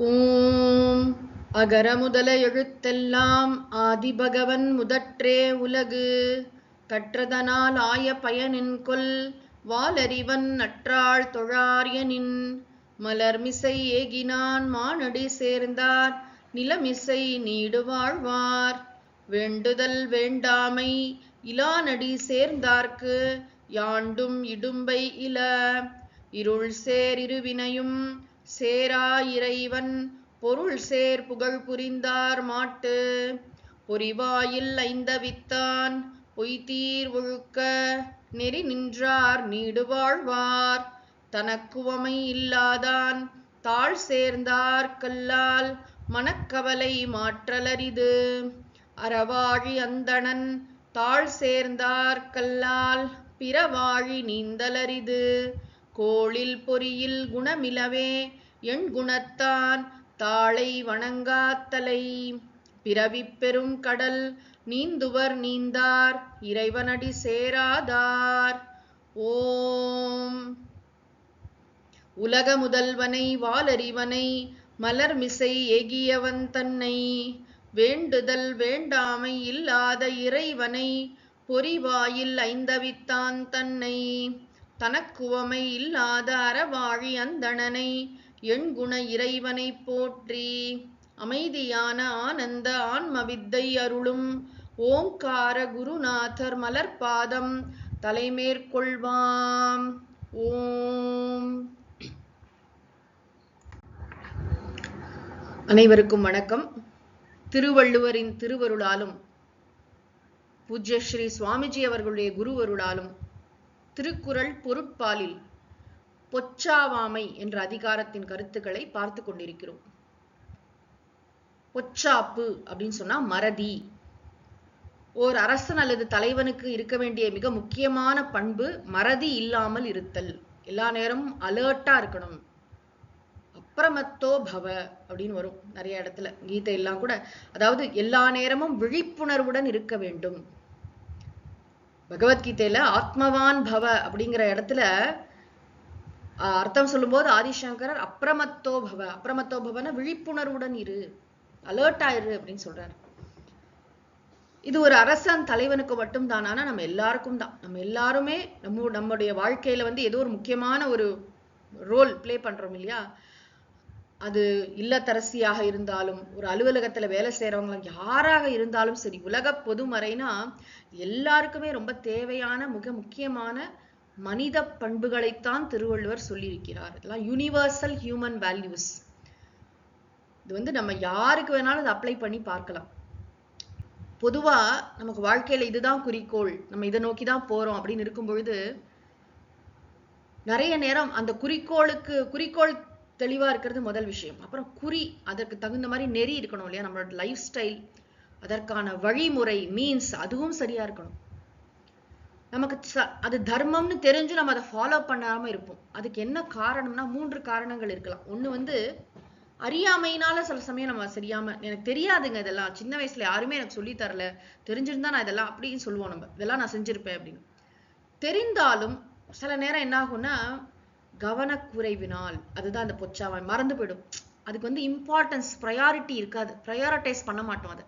ஓம் அகர முதல எழுத்தெல்லாம் ஆதிபகவன் முதற்றே உலகு கற்றதனால் ஆய பயனின்கொல் வாலறிவன் நற்றாள் தொழார்யனின் மலர்மிசை ஏகினான் மானடி சேர்ந்தார் நிலமிசை நீடு வாழ்வார் வேண்டுதல் வேண்டாமை இலானடி சேர்ந்தார்க்கு யாண்டும் இடும்பை இல இருள் சேர் இருவினையும் சேரா இறைவன் பொருள் சேர் புகழ் புரிந்தார் மாட்டு பொறிவாயில் ஐந்தவித்தான் பொய்தீர் ஒழுக்க நெறி நின்றார் நீடு வாழ்வார் தனக்குவமை இல்லாதான் தாழ் சேர்ந்தார் கல்லால் மனக்கவலை மாற்றலரிது அறவாழி அந்தணன் தாழ் சேர்ந்தார் கல்லால் பிறவாழி நீந்தலரிது கோளில் பொறியில் குணமிலவே எண் குணத்தான் தாளை வணங்காத்தலை பிறவி பெரும் கடல் நீந்துவர் நீந்தார் இறைவனடி சேராதார். ஓம் உலக முதல்வனை வாலறிவனை மலர்மிசை ஏகியவன் தன்னை வேண்டுதல் வேண்டாமை இல்லாத இறைவனை பொறிவாயில் ஐந்தவித்தான் தன்னை தனக்குவமை இல்லாத அறவாழி அந்தணனை எண்குண இறைவனை போற்றி அமைதியான ஆனந்த ஆன்மவித்தை அருளும் ஓங்கார குருநாதர் மலர்பாதம் தலைமேற்கொள்வாம். ஓம். அனைவருக்கும் வணக்கம். திருவள்ளுவரின் திருவருளாலும் பூஜ்ய ஸ்ரீ சுவாமிஜி அவர்களுடைய குருவருளாலும் திருக்குறள் பொருட்பாலில் பொச்சாவாமை என்ற அதிகாரத்தின் கருத்துக்களை பார்த்து கொண்டிருக்கிறோம். பொச்சாப்பு அப்படின்னு சொன்னா மறதி. ஓர் அரசன் அல்லது தலைவனுக்கு இருக்க வேண்டிய மிக முக்கியமான பண்பு மறதி இல்லாமல் இருத்தல். எல்லா நேரமும் அலர்ட்டா இருக்கணும். அப்ரமத்தோ பவ அப்படின்னு வரும் நிறைய இடத்துல, கீதை எல்லாம் கூட. அதாவது எல்லா நேரமும் விழிப்புணர்வுடன் இருக்க வேண்டும். பகவத்கீதையில ஆத்மவான் பவ அப்படிங்கிற இடத்துல அர்த்தம் சொல்லும் போது ஆதிசங்கரர் அப்ரமத்தோ பவ, அப்ரமத்தோ பவன விழிப்புணர்வுடன் இரு, அலர்ட் ஆயிரு அப்படின்னு சொல்றாரு. இது ஒரு அரசன் தலைவனுக்கு மட்டும் தான், ஆனா நம்ம எல்லாருக்கும் தான். நம்ம எல்லாருமே நம்முடைய வாழ்க்கையில ஏதோ ஒரு முக்கியமான ஒரு ரோல் பிளே பண்றோம் இல்லையா? அது இல்லத்தரசியாக இருந்தாலும், ஒரு அலுவலகத்துல வேலை செய்யறவங்க யாராக இருந்தாலும் சரி, உலக பொதுமறைனா எல்லாருக்குமே ரொம்ப தேவையான மிக முக்கியமான மனித பண்புகளைத்தான் திருவள்ளுவர் சொல்லியிருக்கிறார். இதெல்லாம் யூனிவர்சல் ஹியூமன் வேல்யூஸ். இது நம்ம யாருக்கு வேணாலும் இதை அப்ளை பண்ணி பார்க்கலாம். பொதுவா நமக்கு வாழ்க்கையில இதுதான் குறிக்கோள், நம்ம இதை நோக்கிதான் போறோம் அப்படின்னு இருக்கும் பொழுது நிறைய நேரம் அந்த குறிக்கோள் தெளிவா இருக்கிறது முதல் விஷயம். அப்புறம் குறி, அதற்கு தகுந்த மாதிரி நெறி இருக்கணும் இல்லையா? நம்மளோட லைஃப் ஸ்டைல், அதற்கான வழிமுறை மீன்ஸ் அதுவும் சரியா இருக்கணும். நமக்கு அது தர்மம்னு தெரிஞ்சு நம்ம அதை ஃபாலோ பண்ணாம இருப்போம். அதுக்கு என்ன காரணம்னா 3 காரணங்கள் இருக்கலாம். ஒண்ணு அறியாமையினால சில சமயம் நம்ம சரியாம, எனக்கு தெரியாதுங்க இதெல்லாம், சின்ன வயசுல யாருமே எனக்கு சொல்லி தரல, தெரிஞ்சிருந்தா நான் இதெல்லாம் அப்படின்னு சொல்லுவோம். நம்ம இதெல்லாம் நான் செஞ்சிருப்பேன் அப்படின்னு. தெரிந்தாலும் சில நேரம் என்ன ஆகும்னா கவனக்குறைவினால், அதுதான் அந்த பொச்சாவை மறந்து போயிடும். அதுக்கு இம்பார்ட்டன்ஸ், ப்ரையாரிட்டி இருக்காது, ப்ரையாரிட்டைஸ் பண்ண மாட்டோம் அதை.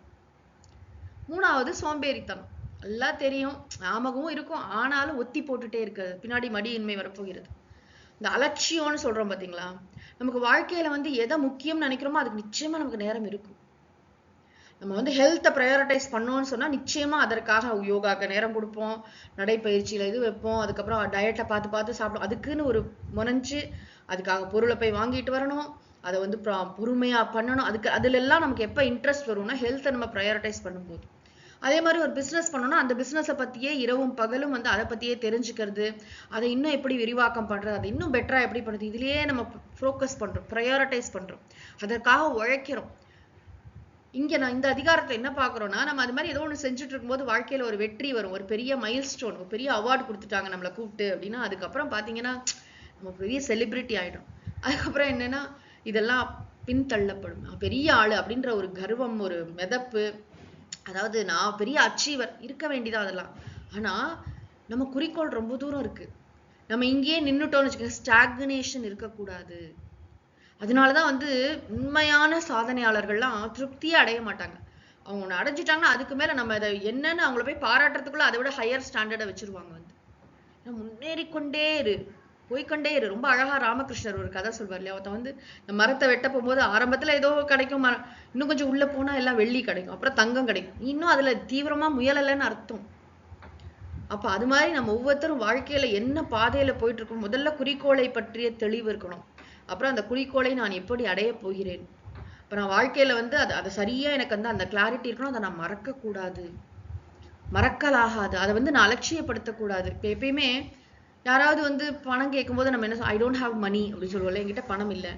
3வது சோம்பேறித்தனம். எல்லாம் தெரியும், ஞாபகமும் இருக்கும், ஆனாலும் ஒத்தி போட்டுட்டே இருக்கிறது, பின்னாடி மடியின்மை வரப்போகிறது. இந்த அலட்சியம்னு சொல்றோம் பாத்தீங்களா? நமக்கு வாழ்க்கையில எதை முக்கியம் நினைக்கிறோமோ அதுக்கு நிச்சயமா நமக்கு நேரம் இருக்கும். நம்ம ஹெல்த்தை ப்ரையாரிட்டைஸ் பண்ணோம்னு சொன்னா நிச்சயமா அதற்காக யோகாக்கு நேரம் கொடுப்போம், நடைப்பயிற்சியில இது வைப்போம், அதுக்கப்புறம் டயட்டை பார்த்து சாப்பிடும், அதுக்குன்னு ஒரு முனைஞ்சு அதுக்காக பொருளை போய் வாங்கிட்டு வரணும், அதை பொறுமையா பண்ணணும். அதுல எல்லாம் நமக்கு எப்ப இன்ட்ரெஸ்ட் வரும்னா ஹெல்த்தை நம்ம ப்ரையாரிட்டைஸ் பண்ணும்போது. அதே மாதிரி ஒரு பிசினஸ் பண்ணோம்னா அந்த பிசினஸை பத்தியே இரவும் பகலும் அதை பத்தியே தெரிஞ்சுக்கிறது, அதை இன்னும் எப்படி விரிவாக்கம் பண்றது, அதை இன்னும் பெட்டரா எப்படி பண்றது, இதுலயே நம்ம ஃபோக்கஸ் பண்றோம், ப்ரையாரிட்டைஸ் பண்றோம், அதற்காக உழைக்கிறோம். இங்க நான் இந்த அதிகாரத்துல என்ன பாக்குறோம்னா, நம்ம அது மாதிரி ஏதோ ஒண்ணு செஞ்சுட்டு இருக்கும்போது வாழ்க்கையில ஒரு வெற்றி வரும், ஒரு பெரிய மைல்ஸ்டோன், ஒரு பெரிய அவார்டு கொடுத்துட்டாங்க நம்மளை கூப்பிட்டு அப்படின்னா, அதுக்கப்புறம் பாத்தீங்கன்னா நம்ம பெரிய செலிபிரிட்டி ஆயிடும். அதுக்கப்புறம் என்னன்னா இதெல்லாம் பின்தள்ளப்படும். பெரிய ஆளு அப்படின்ற ஒரு கர்வம், ஒரு மிதப்பு, அதாவது நான் பெரிய அச்சீவர் இருக்க வேண்டியதா அதெல்லாம். ஆனா நம்ம குறிக்கோள் ரொம்ப தூரம் இருக்கு. நம்ம இங்கேயே நின்னுட்டோம்னு வச்சுக்கோங்க, ஸ்டாக்னேஷன் இருக்கக்கூடாது. அதனாலதான் வந்து உண்மையான சாதனையாளர்கள்லாம் திருப்தியே அடைய மாட்டாங்க. அவங்க ஒண்ணு அடைஞ்சிட்டாங்கன்னா அதுக்கு மேல நம்ம அதை என்னன்னு அவங்கள போய் பாராட்டுறதுக்குள்ள அதை விட ஹையர் ஸ்டாண்டர்டை வச்சிருவாங்க வந்து. முன்னேறிக்கொண்டே இரு, போய்கொண்டே இரு. ரொம்ப அழகா ராமகிருஷ்ணர் ஒரு கதை சொல்வார் இல்லையா, ஒருத்தன் வந்து இந்த மரத்தை வெட்ட போகும்போது ஆரம்பத்துல ஏதோ கிடைக்கும், இன்னும் கொஞ்சம் உள்ள போனா எல்லாம் வெள்ளி கிடைக்கும், அப்புறம் தங்கம் கிடைக்கும், இன்னும் அதுல தீவிரமா முயலலைன்னு அர்த்தம். அப்ப அது மாதிரி நம்ம ஒவ்வொருத்தரும் வாழ்க்கையில என்ன பாதையில போயிட்டு இருக்கோம், முதல்ல குறிக்கோளை பற்றிய தெளிவு இருக்கணும். அப்புறம் அந்த குறிக்கோளை நான் எப்படி அடைய போகிறேன். இப்ப நான் வாழ்க்கையில வந்து அதை சரியா எனக்கு வந்து அந்த கிளாரிட்டி இருக்கணும். அதை நான் மறக்க கூடாது, மறக்கலாகாது. அதை வந்து நான் அலட்சியப்படுத்தக்கூடாது. இப்ப எப்பயுமே யாராவது வந்து பணம் கேட்கும்போது நம்ம என்ன, ஐ டோன்ட் ஹாவ் மணி அப்படின்னு சொல்லுவோம்ல, என்கிட்ட பணம் இல்லை.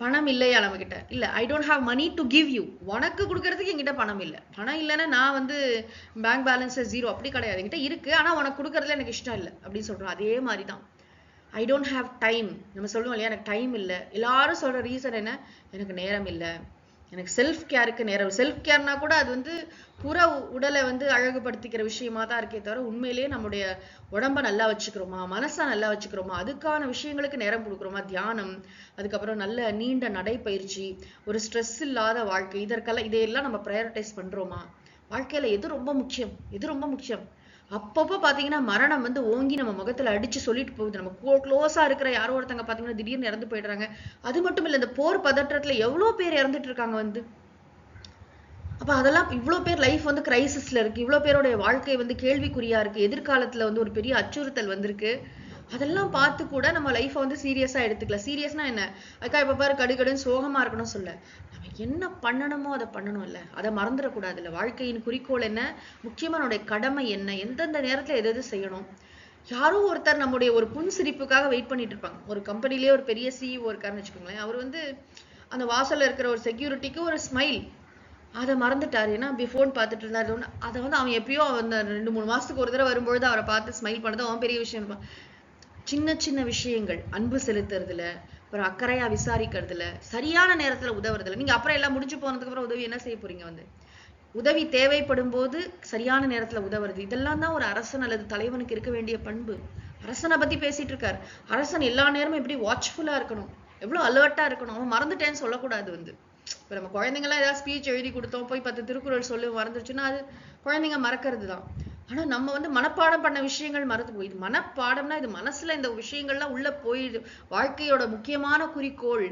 பணம் இல்லையா நம்ம கிட்ட? இல்ல, I don't have money to give you. உனக்கு கொடுக்கறதுக்கு என்கிட்ட பணம் இல்லை. பணம் இல்லைன்னா நான் வந்து பேங்க் பேலன்ஸ் 0 அப்படி கிடையாது. என்கிட்ட இருக்கு, ஆனா உனக்கு கொடுக்கறதுல எனக்கு இஷ்டம் இல்லை அப்படின்னு சொல்றோம். அதே மாதிரிதான் ஐ டோன்ட் ஹாவ் டைம். நம்ம சொல்லுவோம் இல்லையா, எனக்கு டைம் இல்லை. எல்லாரும் சொல்ற ரீசன் என்ன? எனக்கு நேரம் இல்லை, எனக்கு செல்ஃப் கேருக்கு நேரம். செல்ஃப் கேர்னா கூட அது வந்து புற உடலை வந்து அழகுபடுத்திக்கிற விஷயமா தான் இருக்கே தவிர உண்மையிலேயே நம்முடைய உடம்ப நல்லா வச்சுக்கிறோமா, மனசை நல்லா வச்சுக்கிறோமா, அதுக்கான விஷயங்களுக்கு நேரம் கொடுக்குறோமா, தியானம், அதுக்கப்புறம் நல்ல நீண்ட நடைப்பயிற்சி, ஒரு ஸ்ட்ரெஸ் இல்லாத வாழ்க்கை, இதற்கெல்லாம் இதையெல்லாம் நம்ம ப்ரையாரிட்டைஸ் பண்றோமா? வாழ்க்கையில எது ரொம்ப முக்கியம், எது ரொம்ப முக்கியம்? அப்பப்போ பாத்தீங்கன்னா மரணம் வந்து ஓங்கி நம்ம முகத்துல அடிச்சு சொல்லிட்டு போகுது. நம்ம க்ளோஸா இருக்கிற யாரோ ஒருத்தங்க பாத்தீங்கன்னா திடீர்னு இறந்து போயிடுறாங்க. அது மட்டும் இல்ல, இந்த போர் பதற்றத்துல எவ்வளவு பேர் இறந்துட்டு இருக்காங்க வந்து. அப்ப அதெல்லாம் இவ்வளவு பேர் லைஃப் வந்து கிரைசிஸ்ல இருக்கு, இவ்வளவு பேருடைய வாழ்க்கை வந்து கேள்விக்குறியா இருக்கு, எதிர்காலத்துல வந்து ஒரு பெரிய அச்சுறுத்தல் வந்திருக்கு. அதெல்லாம் பார்த்து கூட நம்ம லைஃப்பை வந்து சீரியஸா எடுத்துக்கல. சீரியஸ்னா என்ன, அக்கா இப்ப பாரு கடுகடுன்னு சோகமா இருக்கணும் சொல்ல, நம்ம என்ன பண்ணணுமோ அதை பண்ணணும் இல்ல, அதை மறந்துடக்கூடாது இல்ல. வாழ்க்கையின் குறிக்கோள் என்ன, முக்கியமா நம்முடைய கடமை என்ன, எந்தெந்த நேரத்துல எது எது செய்யணும். யாரோ ஒருத்தர் நம்முடைய ஒரு புன் சிரிப்புக்காக வெயிட் பண்ணிட்டு இருப்பாங்க. ஒரு கம்பெனிலேயே ஒரு பெரிய CEO இருக்காருன்னு வச்சுக்கோங்களேன். அவர் வந்து அந்த வாசல்ல இருக்கிற ஒரு செக்யூரிட்டிக்கு ஒரு ஸ்மைல், அதை மறந்துட்டாரு. ஏன்னா பிஃபோன் பார்த்துட்டு இருந்தாரு. அதை வந்து அவன் எப்பயோ அந்த 2-3 மாசத்துக்கு ஒரு தடவை வரும்பொழுது அவரை பார்த்து ஸ்மைல் பண்ணது அவன் பெரிய விஷயம் இருப்பான். சின்ன சின்ன விஷயங்கள், அன்பு செலுத்துறதுல, ஒரு அக்கறையா விசாரிக்கிறதுல, சரியான நேரத்துல உதவுறதுல. நீங்க அப்புறம் எல்லாம் முடிஞ்சு போனதுக்கு அப்புறம் உதவி என்ன செய்ய போறீங்க வந்து, உதவி தேவைப்படும் போது சரியான நேரத்துல உதவுறது. இதெல்லாம் தான் ஒரு அரசன் அல்லது தலைவனுக்கு இருக்க வேண்டிய பண்பு. அரசனை பத்தி பேசிட்டு இருக்காரு. அரசன் எல்லா நேரமும் எப்படி வாட்ச்ஃபுல்லா இருக்கணும், எவ்வளவு அலர்ட்டா இருக்கணும். அவன் மறந்துட்டேன்னு சொல்லக்கூடாது வந்து. இப்ப நம்ம குழந்தைங்கலாம் ஏதாவது ஸ்பீச் எழுதி கொடுத்தோம், போய் 10 திருக்குறள் சொல்லி மறந்துருச்சுன்னா அது குழந்தைங்க மறக்கிறது தான். ஆனா நம்ம வந்து மனப்பாடம் பண்ண விஷயங்கள் மறந்து போயிது. மனப்பாடம்னா இது மனசுல இந்த விஷயங்கள்லாம் உள்ள போயிடுது. வாழ்க்கையோட முக்கியமான குறிக்கோள்,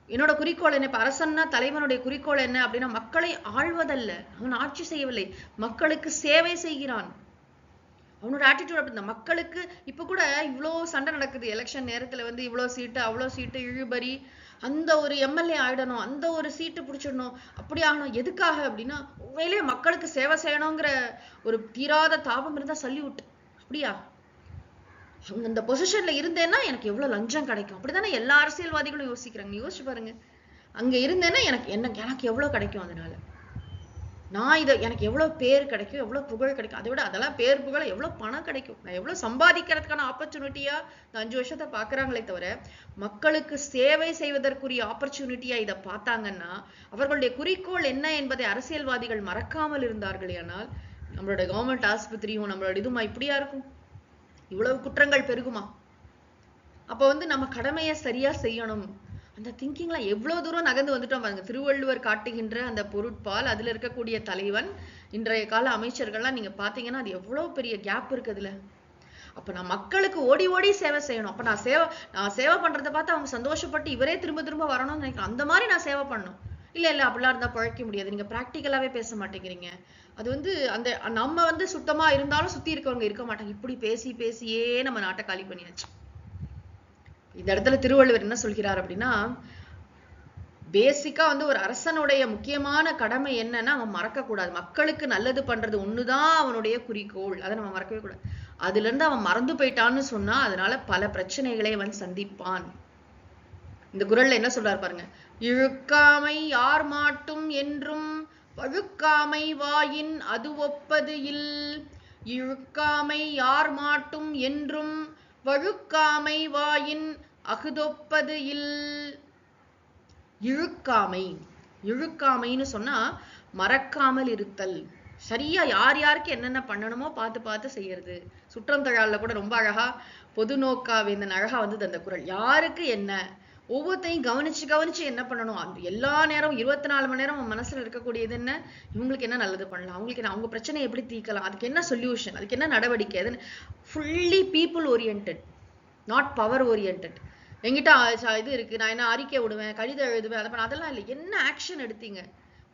என்னோட குறிக்கோள் என்ன, இப்ப அரசன்னா தலைவனுடைய குறிக்கோள் என்ன அப்படின்னா, மக்களை ஆள்வதல்ல, அவன் ஆட்சி செய்யவில்லை, மக்களுக்கு சேவை செய்கிறான். அவனோட ஆட்டிடியூட் அப்படி. இந்த மக்களுக்கு இப்ப கூட இவ்வளோ சண்டை நடக்குது எலெக்ஷன் நேரத்துல வந்து, இவ்வளோ சீட்டு அவ்வளோ சீட்டு இழுபறி, அந்த ஒரு எம்எல்ஏ ஆயிடணும், அந்த ஒரு சீட்டு பிடிச்சிடணும், அப்படி ஆகணும். எதுக்காக அப்படின்னா, உண்மையிலேயே மக்களுக்கு சேவை செய்யணுங்கிற ஒரு தீராத தாபம் இருந்தா சல்யூட். அப்படியா, அந்த பொசிஷன்ல இருந்தேன்னா எனக்கு எவ்வளவு லஞ்சம் கிடைக்கும், அப்படித்தானே எல்லா அரசியல்வாதிகளும் யோசிக்கிறாங்க. யோசிச்சு பாருங்க, அங்க இருந்தேன்னா எனக்கு எனக்கு எவ்வளவு கிடைக்கும், அதனால நான் இதை எனக்கு எவ்வளவு பேர் கிடைக்கும், எவ்வளவு புகழ் கிடைக்கும், அதை விட அதெல்லாம் பேர் புகழ எவ்வளவு பணம் கிடைக்கும், நான் எவ்வளவு சம்பாதிக்கிறதுக்கான ஆப்பர்ச்சுனிட்டியா இந்த 5 வருஷத்தை பாக்குறாங்களே தவிர, மக்களுக்கு சேவை செய்வதற்குரிய ஆப்பர்ச்சுனிட்டியா இதை பார்த்தாங்கன்னா, அவர்களுடைய குறிக்கோள் என்ன என்பதை அரசியல்வாதிகள் மறக்காமல் இருந்தார்களே, ஆனால் நம்மளோட கவர்மெண்ட் ஆஸ்பத்திரியும் நம்மளோட இதுமா இப்படியா இருக்கும்? இவ்வளவு குற்றங்கள் பெருகுமா? அப்ப வந்து நம்ம கடமையை சரியா செய்யணும். அந்த திங்கிங்லாம் எவ்வளவு தூரம் நகர்ந்து வந்துட்டோம் பாருங்க. திருவள்ளுவர் காட்டுகின்ற அந்த பொருட்பால், அதுல இருக்கக்கூடிய தலைவன், இன்றைய கால அமைச்சர்கள்லாம் நீங்க பாத்தீங்கன்னா அது எவ்வளவு பெரிய கேப் இருக்கு அதுல. அப்ப நான் மக்களுக்கு ஓடி ஓடி சேவை செய்யணும். அப்ப நான் சேவை பண்றதை பார்த்து அவங்க சந்தோஷப்பட்டு இவரே திரும்ப திரும்ப வரணும்னு நினைக்கிறேன். அந்த மாதிரி நான் சேவை பண்ணணும். இல்ல அப்படிலாம் இருந்தா பழைக்க முடியாது. நீங்க பிராக்டிக்கலாவே பேச மாட்டேங்கிறீங்க. அது வந்து அந்த நம்ம வந்து சுத்தமா இருந்தாலும் சுத்தி இருக்கவங்க இருக்க மாட்டாங்க. இப்படி பேசி பேசியே நம்ம நாட்டை காலி பண்ணியாச்சு. இந்த இடத்துல திருவள்ளுவர் என்ன சொல்கிறார் அப்படின்னா, பேசிக்கா வந்து ஒரு அரசனுடைய முக்கியமான கடமை என்னன்னா, அவன் மறக்க கூடாது, மக்களுக்கு நல்லது பண்றது ஒண்ணுதான் அவனுடைய குறிக்கோள். அதை நம்ம மறக்கவே கூடாது. அதுல இருந்து அவன் மறந்து போயிட்டான்னு சொன்னா அதனால பல பிரச்சனைகளை அவன் சந்திப்பான். இந்த குறள்ல என்ன சொல்றாரு பாருங்க, இழுக்காமை யார் மாட்டும் என்றும் வழுக்காமை வாயின் அது ஒப்பது இல். இழுக்காமை யார் மாட்டும் என்றும் வழுக்காமை வாயின் அகுதொப்பது இல். இழுக்காமை, இழுக்காமைன்னு சொன்னா மறக்காமல் இருத்தல். சரியா யார் யாருக்கு என்னென்ன பண்ணணுமோ பார்த்து பார்த்து செய்யறது. சுற்றம் தழால கூட ரொம்ப அழகா பொது நோக்கா வேந்தன் அழகா வந்தது அந்த குறள். யாருக்கு என்ன, ஒவ்வொருத்தையும் கவனிச்சு கவனிச்சு என்ன பண்ணணும், எல்லா நேரம் 24 மணி நேரம் மனசுல இருக்கக்கூடியது என்ன, இவங்களுக்கு என்ன நல்லது பண்ணலாம், அவங்களுக்கு என்ன, அவங்க பிரச்சனையை எப்படி தீர்க்கலாம், அதுக்கு என்ன சொல்யூஷன், அதுக்கு என்ன நடவடிக்கை, அதுன்னு fully people orient, not power orient. என்கிட்ட இது இருக்கு, நான் என்ன அறிக்கை விடுவேன், கடிதம் எழுதுவேன், அதை பண்ண, அதெல்லாம் இல்லை. என்ன ஆக்ஷன் எடுத்தீங்க,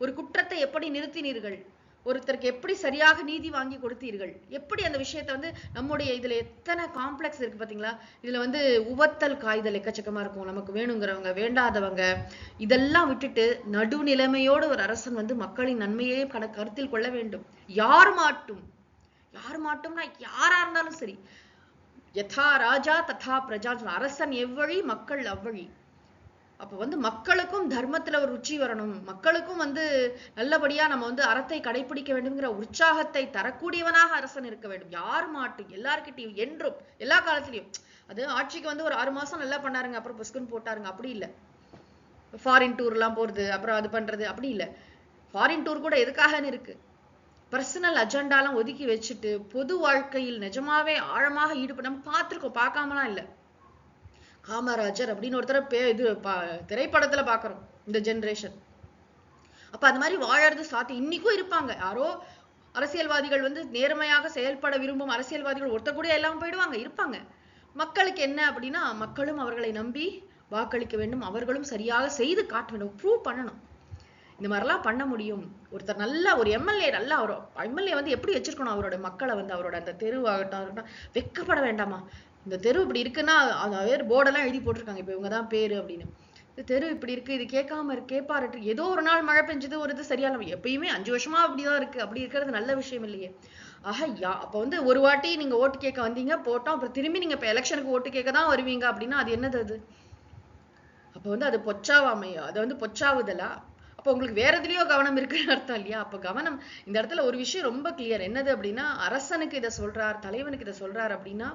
ஒரு குற்றத்தை எப்படி நிறுத்தினீர்கள், ஒருத்தருக்கு எப்படி சரியாக நீதி வாங்கி கொடுத்தீர்கள், எப்படி அந்த விஷயத்த வந்து நம்முடைய இதுல எத்தனை காம்ப்ளெக்ஸ் இருக்கு பாத்தீங்களா. இதுல வந்து உவத்தல் காய்தல் எக்கச்சக்கமா இருக்கும். நமக்கு வேணுங்கிறவங்க, வேண்டாதவங்க, இதெல்லாம் விட்டுட்டு நடுநிலைமையோடு ஒரு அரசன் வந்து மக்களின் நன்மையே கருத்தில் கொள்ள வேண்டும். யார் மாட்டும்னா யாரா இருந்தாலும் சரி, யதா ராஜா ததா பிரஜா, அரசன் எவ்வழி மக்கள் அவ்வழி. அப்ப வந்து மக்களுக்கும் தர்மத்துல ஒரு ருச்சி வரணும், மக்களுக்கும் வந்து நல்லபடியா நம்ம வந்து அறத்தை கடைபிடிக்க வேண்டும்ங்கிற உற்சாகத்தை தரக்கூடியவனாக அரசன் இருக்க வேண்டும். யார் மாட்டும், எல்லார்கிட்டையும், என்றும், எல்லா காலத்திலையும். அது ஆட்சிக்கு வந்து ஒரு 6 மாசம் நல்லா பண்ணாருங்க, அப்புறம் புஸ்குன்னு போட்டாருங்க, அப்படி இல்லை. ஃபாரின் டூர் எல்லாம் போறது, அப்புறம் அது பண்றது, அப்படி இல்லை. ஃபாரின் டூர் கூட எதுக்காகன்னு இருக்கு, பர்சனல் அஜெண்டாலாம் ஒதுக்கி வச்சுட்டு பொது வாழ்க்கையில் நிஜமாவே ஆழமாக ஈடுபட நம்ம பார்த்திருக்கோம், பார்க்காமலாம் இல்லை. காமராஜர் அப்படின்னு ஒருத்தர் இது திரைப்படத்துல பாக்குறோம் இந்த ஜெனரேஷன். அப்ப அது மாதிரி வாழறது சாத்தி இன்னைக்கும் இருப்பாங்க. யாரோ அரசியல்வாதிகள் வந்து நேர்மையாக செயல்பட விரும்பும் அரசியல்வாதிகள் ஒருத்தர் கூட எல்லாம் போயிடுவாங்க, இருப்பாங்க. மக்களுக்கு என்ன அப்படின்னா, மக்களும் அவர்களை நம்பி வாக்களிக்க வேண்டும், அவர்களும் சரியாக செய்து காட்ட வேண்டும், ப்ரூவ் பண்ணணும். இந்த மாதிரிலாம் பண்ண முடியும். ஒருத்தர் நல்ல ஒரு எம்எல்ஏ, நல்லா அவர் எம்எல்ஏ வந்து எப்படி வச்சிருக்கணும், அவரோட மக்களை வந்து, அவரோட அந்த தெருவாகட்டும் வெக்கப்பட வேண்டாமா, இந்த தெரு இப்படி இருக்குன்னா வேறு போர்டெல்லாம் எழுதி போட்டிருக்காங்க, இப்ப இவங்கதான் பேரு அப்படின்னு. இந்த தெரு இப்படி இருக்கு, இது கேட்பாரு. ஏதோ ஒரு நாள் மழை பெஞ்சது, ஒரு இது சரியான, எப்பயுமே 5 வருஷமா அப்படிதான் இருக்கு, அப்படி இருக்கிறது நல்ல விஷயம் இல்லையே. அப்ப வந்து ஒரு வாட்டி நீங்க ஓட்டு கேட்க வந்தீங்க, போட்டோம், அப்புறம் திரும்பி நீங்க இப்ப எலெக்ஷனுக்கு ஓட்டு கேட்க தான் வருவீங்க அப்படின்னா அது என்னது அது? அப்ப வந்து அது பொச்சாவாமையோ, அது வந்து பொச்சாவுதலா? அப்ப உங்களுக்கு வேற எதுலயோ கவனம் இருக்குன்னு அர்த்தம் இல்லையா? அப்ப கவனம் இந்த இடத்துல ஒரு விஷயம் ரொம்ப கிளியர். என்னது அப்படின்னா, அரசனுக்கு இதை சொல்றார், தலைவனுக்கு இதை சொல்றார் அப்படின்னா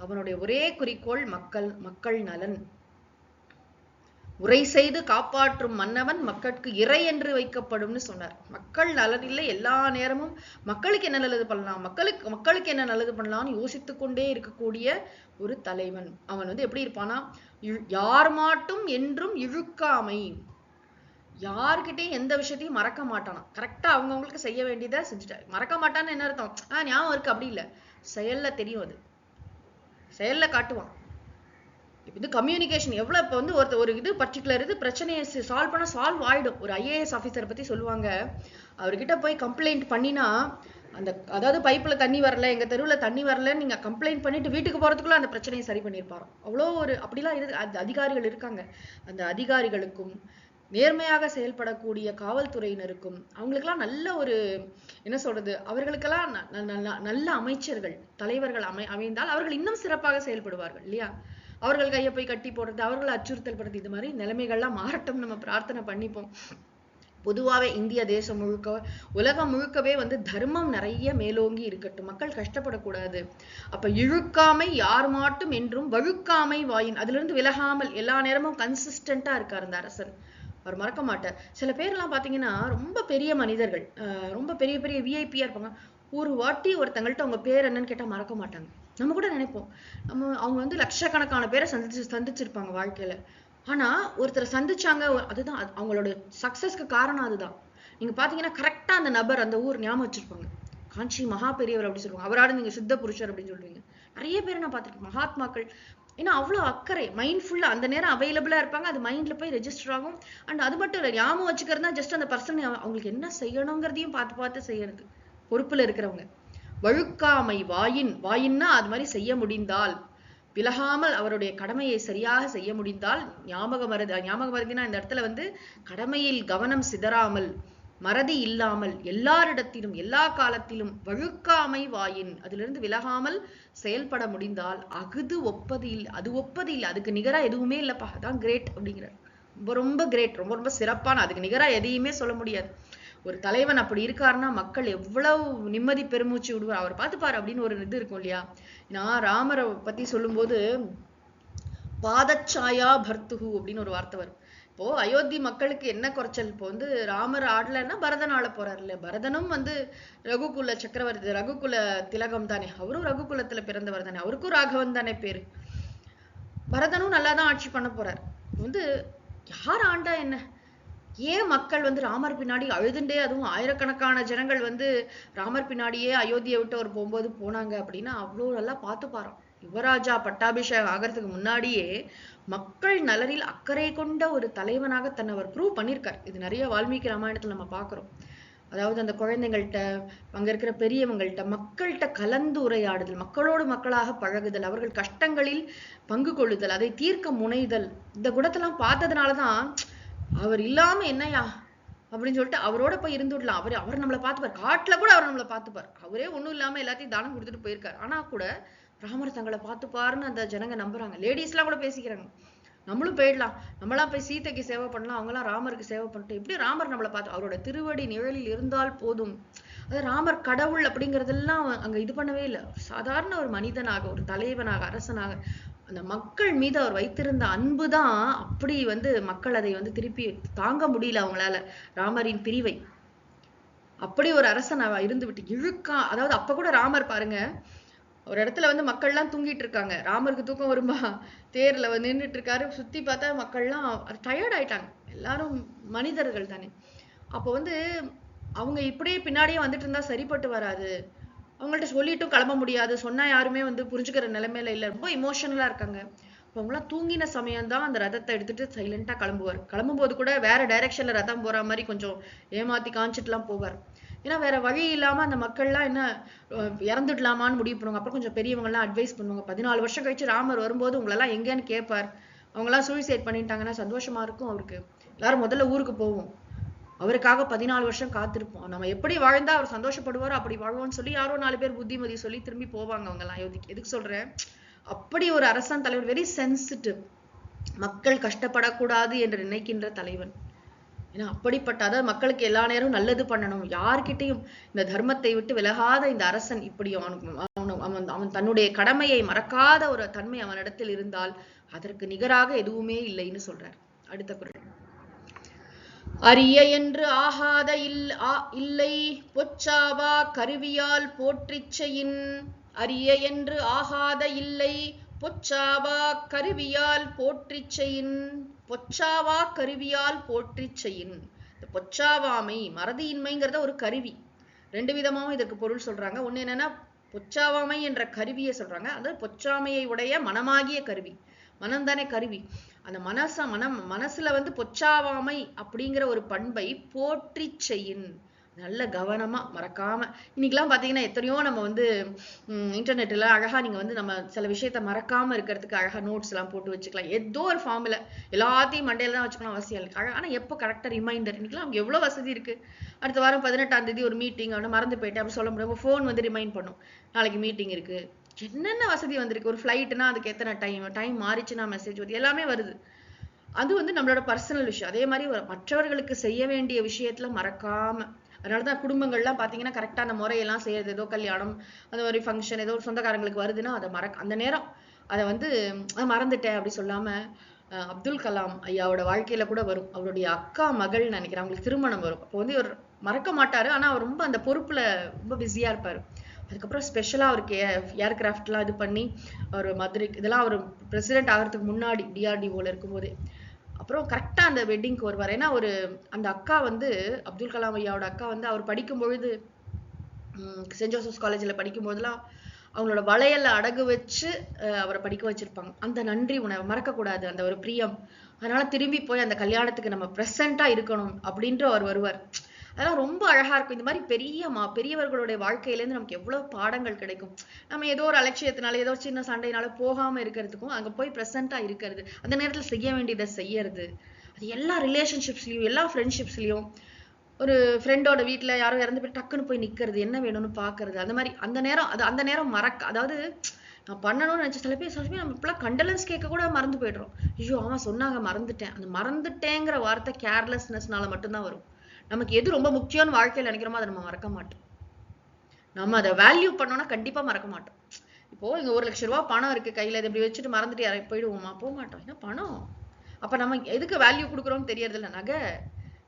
அவனுடைய ஒரே குறிக்கோள் மக்கள் நலன். உரை செய்து காப்பாற்றும் மன்னவன் மக்களுக்கு இறை என்று வைக்கப்படும்னு சொன்னார். மக்கள் நலன் இல்லை, எல்லா நேரமும் மக்களுக்கு என்ன நல்லது பண்ணலாம், மக்களுக்கு என்ன நல்லது பண்ணலாம்னு யோசித்து கொண்டே இருக்கக்கூடிய ஒரு தலைவன். அவன் வந்து எப்படி இருப்பானா, யார் மாட்டும் என்றும் இழுக்காமை, யாருக்கிட்டையும் எந்த விஷயத்தையும் மறக்க மாட்டானா. கரெக்டா அவங்கவுங்களுக்கு செய்ய வேண்டியதை செஞ்சுட்டாரு. மறக்க மாட்டான்னு என்ன அர்த்தம், ஞாபகம் இருக்கு அப்படி இல்லை, செயல்ல தெரியும், அது செயல்ல காட்டுவான். இது கம்யூனிகேஷன் எவ்வளவு. இப்ப வந்து ஒரு இது பர்டிகுலர் இது பிரச்சனையை சால்வ் ஆயிடும். ஒரு IAS ஆபீசரை பத்தி சொல்லுவாங்க, அவர்கிட்ட போய் கம்ப்ளைண்ட் பண்ணினா, அதாவது பைப்ல தண்ணி வரல, எங்க தெருவுல தண்ணி வரலன்னு நீங்க கம்ப்ளைண்ட் பண்ணிட்டு வீட்டுக்கு போறதுக்குள்ள அந்த பிரச்சனையை சரி பண்ணிருப்பாரு. அவ்வளோ ஒரு அப்படிலாம் அதிகாரிகள் இருக்காங்க. அந்த அதிகாரிகளுக்கும் நேர்மையாக செயல்படக்கூடிய காவல்துறையினருக்கும் அவங்களுக்கெல்லாம் நல்ல ஒரு என்ன சொல்றது, அவர்களுக்கெல்லாம் நல்ல அமைச்சர்கள், தலைவர்கள் அமைந்தால் அவர்கள் இன்னும் சிறப்பாக செயல்படுவார்கள் இல்லையா. அவர்கள் கையை போய் கட்டி போடுறது, அவர்களை அச்சுறுத்தல் படுறது, இது மாதிரி நிலைமைகள்லாம் மாறட்டும் நம்ம பிரார்த்தனை பண்ணிப்போம். பொதுவாவே இந்திய தேசம் முழுக்க, உலகம் முழுக்கவே வந்து தர்மம் நிறைய மேலோங்கி இருக்கட்டும், மக்கள் கஷ்டப்படக்கூடாது. அப்ப இழுக்காமை யார் மாட்டும் என்றும் வழுக்காமை வாயின், அதுல இருந்து விலகாமல் எல்லா நேரமும் கன்சிஸ்டண்டா இருக்காரு அந்த அரசன். அவர் மறக்க மாட்டார். சில பேர்லாம் பாத்தீங்கன்னா ரொம்ப பெரிய மனிதர்கள், ரொம்ப பெரிய பெரிய விஐபியா இருப்பாங்க, ஒரு வாட்டி ஒருத்தங்கள்ட்ட அவங்க பேர் என்னன்னு கேட்டா மறக்க மாட்டாங்க. நம்ம கூட நினைப்போம், அவங்க வந்து லட்சக்கணக்கான பேரை சந்திச்சிருப்பாங்க வாழ்க்கையில. ஆனா ஒருத்தரை சந்திச்சாங்க, அதுதான் அவங்களோட சக்சஸ்க்கு காரணம். அதுதான் நீங்க பாத்தீங்கன்னா கரெக்டா அந்த நபர் அந்த ஊர் ஞாபகம் வச்சிருப்பாங்க. காஞ்சி மகா பெரியவர் அப்படி சொல்லுவாங்க, அவராட நீங்க சித்த புருஷர் அப்படின்னு சொல்றீங்க. நிறைய பேர் நான் பார்த்திருக்கேன், மகாத்மாக்கள். ஏன்னா அவ்வளவு அக்கறை, மைண்ட்ஃபுல்லா அந்த நேரம் அவைலபிளா இருப்பாங்க, அது மைண்ட்ல போய் ரெஜிஸ்டர் ஆகும். அண்ட் அது மட்டும் இல்லை, ஞாபகம் வச்சுக்கிறதுனா ஜஸ்ட் அந்த பர்சன் அவங்களுக்கு என்ன செய்யணுங்கிறதையும் பார்த்து செய்யறது பொறுப்புல இருக்கிறவங்க. வழுக்காமை வாயின்னா அது மாதிரி செய்ய முடிந்தால், விலகாமல் அவருடைய கடமையை சரியாக செய்ய முடிந்தால், ஞாபகம் மறதினா இந்த இடத்துல வந்து கடமையில் கவனம் சிதறாமல், மறதி இல்லாமல், எல்லாரிடத்திலும் எல்லா காலத்திலும் வழுக்காமை வாயின், அதிலிருந்து விலகாமல் செயல்பட முடிந்தால், அது ஒப்பது இல்லை, அதுக்கு நிகரா எதுவுமே இல்லப்பா, அதான் கிரேட் அப்படிங்கிறார். ரொம்ப கிரேட், ரொம்ப ரொம்ப சிறப்பான, அதுக்கு நிகரா எதையுமே சொல்ல முடியாது. ஒரு தலைவன் அப்படி இருக்காருன்னா மக்கள் எவ்வளவு நிம்மதி பெருமூச்சு விடுவார், அவர் பார்த்துப்பாரு அப்படின்னு ஒரு இது இருக்கும் இல்லையா. நான் ராமரை பத்தி சொல்லும் போது பாதச்சாயா பர்த்துகு அப்படின்னு ஒரு வார்த்தை வரும். இப்போ அயோத்தி மக்களுக்கு என்ன குறைச்சல், இப்போ வந்து ராமர் ஆடலைன்னா பரதன் ஆள போறாரு இல்ல. பரதனும் வந்து ரகுகுல சக்கரவர்த்தி, ரகுகுல திலகம் தானே, அவரும் ரகுகுலத்துல பிறந்தவர் தானே, அவருக்கும் ராகவன் தானே பேரு. பரதனும் நல்லாதான் ஆட்சி பண்ண போறார். வந்து யார் ஆண்டா என்ன? ஏன் மக்கள் வந்து ராமர் பின்னாடி அழுதுண்டே, அதுவும் ஆயிரக்கணக்கான ஜனங்கள் வந்து ராமர் பின்னாடியே அயோத்தியை விட்டு அவர் போகும்போது போனாங்க அப்படின்னா அவ்வளோ நல்லா பார்த்துப்பாராம். யுவராஜா பட்டாபிஷேகம் ஆகிறதுக்கு முன்னாடியே மக்கள் நலனில் அக்கறை கொண்ட ஒரு தலைவனாக தன்னை அவர் ப்ரூவ் பண்ணியிருக்கார். இது நிறைய வால்மீகி ராமாயணத்துல நம்ம பார்க்கிறோம். அதாவது அந்த குழந்தைங்கள்ட்ட, அங்க இருக்கிற பெரியவங்கள்ட்ட, மக்கள்கிட்ட கலந்து உரையாடுதல், மக்களோடு மக்களாக பழகுதல், அவர்கள் கஷ்டங்களில் பங்கு கொள்ளுதல், அதை தீர்க்க முனைதல், இந்த குணத்தெல்லாம் பார்த்ததுனாலதான் அவர் இல்லாம என்னையா அப்படின்னு சொல்லிட்டு அவரோட போய் இருந்துடலாம். அவர் நம்மளை பார்த்துப்பார். காட்டுல கூட அவர் நம்மளை பார்த்துப்பார். அவரே ஒண்ணும் இல்லாம எல்லாத்தையும் தானம் கொடுத்துட்டு போயிருக்காரு. ஆனா கூட ராமர் தங்களை பார்த்துப்பாருன்னு அந்த ஜனங்க நம்புறாங்க. லேடிஸ் எல்லாம் கூட பேசிக்கிறாங்க, நம்மளும் போயிடலாம், நம்மளாம் போய் சீதைக்கு சேவை பண்ணலாம், அவங்களாம் ராமருக்கு சேவை பண்ணிட்டு எப்படி ராமர் நம்மளை பார்த்து அவரோட திருவடி நிழலில் இருந்தால் போதும். அது ராமர் கடவுள் அப்படிங்கறதெல்லாம் அங்க இது பண்ணவே இல்லை. சாதாரண ஒரு மனிதனாக, ஒரு தலைவனாக, அரசனாக அந்த மக்கள் மீது அவர் வைத்திருந்த அன்புதான் அப்படி வந்து மக்கள் அதை வந்து திருப்பி தாங்க முடியல அவங்களால ராமரின் பிரிவை. அப்படி ஒரு அரசன் இருந்து விட்டு இழுக்கா. அதாவது அப்ப கூட ராமர் பாருங்க, ஒரு இடத்துல வந்து மக்கள்லாம் தூங்கிட்டு இருக்காங்க. ராமருக்கு தூக்கம் வருமா? தேர்ல வந்து நின்றுட்டு இருக்காரு. சுத்தி பார்த்தா மக்கள்லாம் டயர்ட் ஆயிட்டாங்க. எல்லாரும் மனிதர்கள் தானே. அப்போ வந்து அவங்க இப்படியே பின்னாடியே வந்துட்டு இருந்தா சரிப்பட்டு வராது. அவங்கள்ட்ட சொல்லிட்டும் கிளம்ப முடியாது. சொன்னா யாருமே வந்து புரிஞ்சுக்கிற நிலைமையில இல்லை. ரொம்ப இமோஷனலா இருக்காங்க. அவங்களாம் தூங்கின சமயம் தான் அந்த ரதத்தை எடுத்துட்டு சைலண்டா கிளம்புவார். கிளம்பும்போது கூட வேற டைரக்ஷன்ல ரதம் போற மாதிரி கொஞ்சம் ஏமாத்தி காமிச்சிட்டு எல்லாம் போவார். ஏன்னா வேற வழி இல்லாம அந்த மக்கள்லாம் என்ன இறந்துடலாமான்னு முடிவு பண்ணுவாங்க. அப்புறம் கொஞ்சம் பெரியவங்க எல்லாம் அட்வைஸ் பண்ணுவாங்க. 14 வருஷம் கழிச்சு ராமர் வரும்போது உங்களெல்லாம் எங்கேன்னு கேட்பார். அவங்க எல்லாம் சூசைட் பண்ணிட்டாங்கன்னா சந்தோஷமா இருக்கும் அவருக்கு. எல்லாரும் முதல்ல ஊருக்கு போவோம், அவருக்காக 14 வருஷம் காத்திருப்போம், நம்ம எப்படி வாழ்ந்தா அவர் சந்தோஷப்படுவாரோ அப்படி வாழ்வோம்னு சொல்லி யாரோ 4 பேர் புத்திமதி சொல்லி திரும்பி போவாங்க அவங்க எல்லாம் அயோத்திக்கு. எதுக்கு சொல்றேன்? அப்படி ஒரு அரசன் தலைவர், வெரி சென்சிட்டிவ், மக்கள் கஷ்டப்படக்கூடாது என்று நினைக்கின்ற தலைவன். ஏன்னா அப்படிப்பட்ட, அதாவது மக்களுக்கு எல்லா நேரம் நல்லது பண்ணணும், யார்கிட்டையும் இந்த தர்மத்தை விட்டு விலகாத இந்த அரசன் இப்படி அவன் தன்னுடைய கடமையை மறக்காத ஒரு தன்மை அவனிடத்தில் இருந்தால் அதற்கு நிகராக எதுவுமே இல்லைன்னு சொல்றார். அடுத்த குறள். அரிய என்று ஆகாத இல்லை பொச்சாவா கருவியால் போற்றிச்சையின். அரிய என்று ஆகாத இல்லை பொச்சாவா கருவியால் போற்றிச்சையின். பொச்சாவா கருவியால் போற்றிச்சையின். இந்த பொச்சாவாமை, மறதியின்மைங்கிறத ஒரு கருவி. 2 விதமாவும் இதற்கு பொருள் சொல்றாங்க. ஒண்ணு என்னன்னா பொச்சாவாமை என்ற கருவியை சொல்றாங்க. அது பொச்சாமையை உடைய மனமாகிய கருவி. மனம் தானே கருவி. அந்த மனசுல வந்து பொச்சாவாமை அப்படிங்கிற ஒரு பண்பை போற்றி செய்யின். நல்ல கவனமா மறக்காம. இன்னைக்கெல்லாம் பாத்தீங்கன்னா எத்தனையோ நம்ம வந்து இன்டர்நெட்ல அழகா நீங்க வந்து நம்ம சில விஷயத்த மறக்காம இருக்கிறதுக்கு அழகா நோட்ஸ் எல்லாம் போட்டு வச்சுக்கலாம். ஏதோ ஒரு ஃபார்ம்ல எல்லாத்தையும் மண்டையில தான் வச்சுக்கணும் அவசியம் இல்லை. ஆனா எப்போ கரெக்டா ரிமைண்டர், இன்னைக்கெல்லாம் நமக்கு எவ்வளவு வசதி இருக்கு. அடுத்த வாரம் 18ஆம் தேதி ஒரு மீட்டிங், அவனை மறந்து போயிட்டேன் அப்படி சொல்ல முடியும். ஃபோன் வந்து ரிமைண்ட் பண்ணும், நாளைக்கு மீட்டிங் இருக்கு. என்னென்ன வசதி வந்திருக்கு. ஒரு ஃபிளைட்னா அதுக்கு எத்தனை டைம் மாறிச்சுன்னா மெசேஜ் வருது, எல்லாமே வருது. அது வந்து நம்மளோட பர்சனல் விஷயம். அதே மாதிரி மற்றவர்களுக்கு செய்ய வேண்டிய விஷயத்துல மறக்காம. அதனாலதான் குடும்பங்கள்லாம் பாத்தீங்கன்னா கரெக்டா அந்த முறையெல்லாம் செய்யறது. ஏதோ கல்யாணம், அந்த மாதிரி ஃபங்க்ஷன், ஏதோ ஒரு சொந்தக்காரங்களுக்கு வருதுன்னா அதை அந்த நேரம் அதை வந்து மறந்துட்டேன் அப்படி சொல்லாம. அப்துல் கலாம் ஐயாவோட வாழ்க்கையில கூட வரும். அவருடைய அக்கா மகள் நினைக்கிறேன், அவங்களுக்கு திருமணம் வரும். அப்போ வந்து இவர் மறக்க மாட்டாரு. ஆனா அவர் ரொம்ப அந்த பொறுப்புல ரொம்ப பிஸியா இருப்பாரு. அதுக்கப்புறம் ஸ்பெஷலா அவருக்கு ஏர்கிராஃப்ட்லாம் இது பண்ணி அவர் மதுரை, இதெல்லாம் அவர் பிரசிடென்ட் ஆகிறதுக்கு முன்னாடி டிஆர்டிஓல இருக்கும்போதே. அப்புறம் கரெக்டா அந்த வெட்டிங்க்கு வருவார். ஏன்னா ஒரு அந்த அக்கா வந்து அப்துல் கலாம் ஐயாவோட அக்கா வந்து அவர் படிக்கும் பொழுது சென்ட் ஜோசப்ஸ் காலேஜ்ல படிக்கும் போதெல்லாம் அவங்களோட வளையல்ல அடகு வச்சு அவரை படிக்க வச்சிருப்பாங்க. அந்த நன்றி உணவை மறக்க கூடாது, அந்த ஒரு பிரியம். அதனால திரும்பி போய் அந்த கல்யாணத்துக்கு நம்ம பிரசண்டா இருக்கணும் அப்படின்ற அவர் வருவார். அதெல்லாம் ரொம்ப அழகா இருக்கும். இந்த மாதிரி பெரியவர்களுடைய வாழ்க்கையில இருந்து நமக்கு எவ்வளவு பாடங்கள் கிடைக்கும். நம்ம ஏதோ ஒரு அலட்சியத்தினால, ஏதோ சின்ன சண்டையினால போகாம இருக்கிறதுக்கும் அங்க போய் பிரசண்டா இருக்கிறது, அந்த நேரத்துல செய்ய வேண்டியதை செய்யறது. அது எல்லா ரிலேஷன்ஷிப்ஸ்லயும், எல்லா ஃப்ரெண்ட்ஷிப்ஸ்லயும், ஒரு ஃப்ரெண்டோட வீட்டுல யாரோ இறந்து போய் டக்குன்னு போய் நிக்கிறது, என்ன வேணும்னு பாக்குறது. அந்த மாதிரி அந்த நேரம் அதாவது நான் பண்ணணும்னு நினைச்ச சில பேர் நம்ம இப்பெல்லாம் கண்டலன்ஸ் கேட்க கூட மறந்து போயிடுறோம். ஐயோ ஆமா சொன்னாங்க மறந்துட்டேன். அந்த மறந்துட்டேங்கிற வார்த்தை கேர்லெஸ்னஸ்னால மட்டும்தான் வரும். நமக்கு எது ரொம்ப முக்கியம்னு வாழ்க்கையில நினைக்கிறோமோ அதை நம்ம மறக்க மாட்டோம். நம்ம அதை வேல்யூ பண்ணோம்னா கண்டிப்பா மறக்க மாட்டோம். இப்போ இங்க 1 லட்சம் ரூபாய் பணம் இருக்கு கையில, இதை இப்படி வச்சுட்டு மறந்துட்டு யாரை போயிடுவோமா? போக மாட்டோம். ஏன்னா பணம். அப்ப நம்ம எதுக்கு வேல்யூ கொடுக்குறோம்னு தெரியறது இல்லை. நகை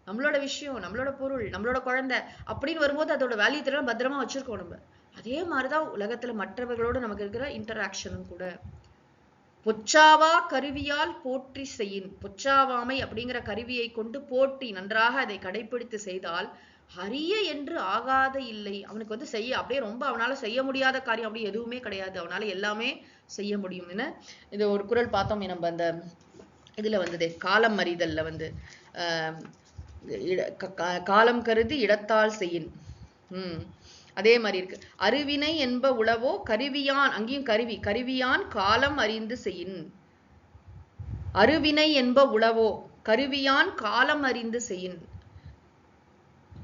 நம்மளோட விஷயம், நம்மளோட பொருள், நம்மளோட குழந்தை அப்படின்னு வரும்போது அதோட வேல்யூ தெரியல, பத்திரமா வச்சிருக்கோம் நம்ம. அதே மாதிரிதான் உலகத்துல மற்றவர்களோட நமக்கு இருக்கிற இன்டராக்ஷனும் கூட. பொச்சாவா கருவியால் போற்றி செய்யின். பொச்சாவாமை அப்படிங்கிற கருவியை கொண்டு போற்றி நன்றாக அதை கடைபிடித்து செய்தால் அரிய என்று ஆகாத இல்லை. அவனுக்கு வந்து செய்ய அப்படியே ரொம்ப அவனால செய்ய முடியாத காரியம் அப்படி எதுவுமே கிடையாது. அவனால எல்லாமே செய்ய முடியும். என்ன இது ஒரு குறள் பார்த்தோமே நம்ம அந்த இதுல வந்ததே, காலம் அறிதல்ல வந்து காலம் கருதி இடத்தால் செய்யின். அதே மாதிரி இருக்கு. அருவினை என்ப உளவோ கருவியான், அங்கேயும் கருவி, கருவியான் காலம் அறிந்து செய்யின். அருவினை என்ப உளவோ கருவியான் காலம் அறிந்து செய்யின்.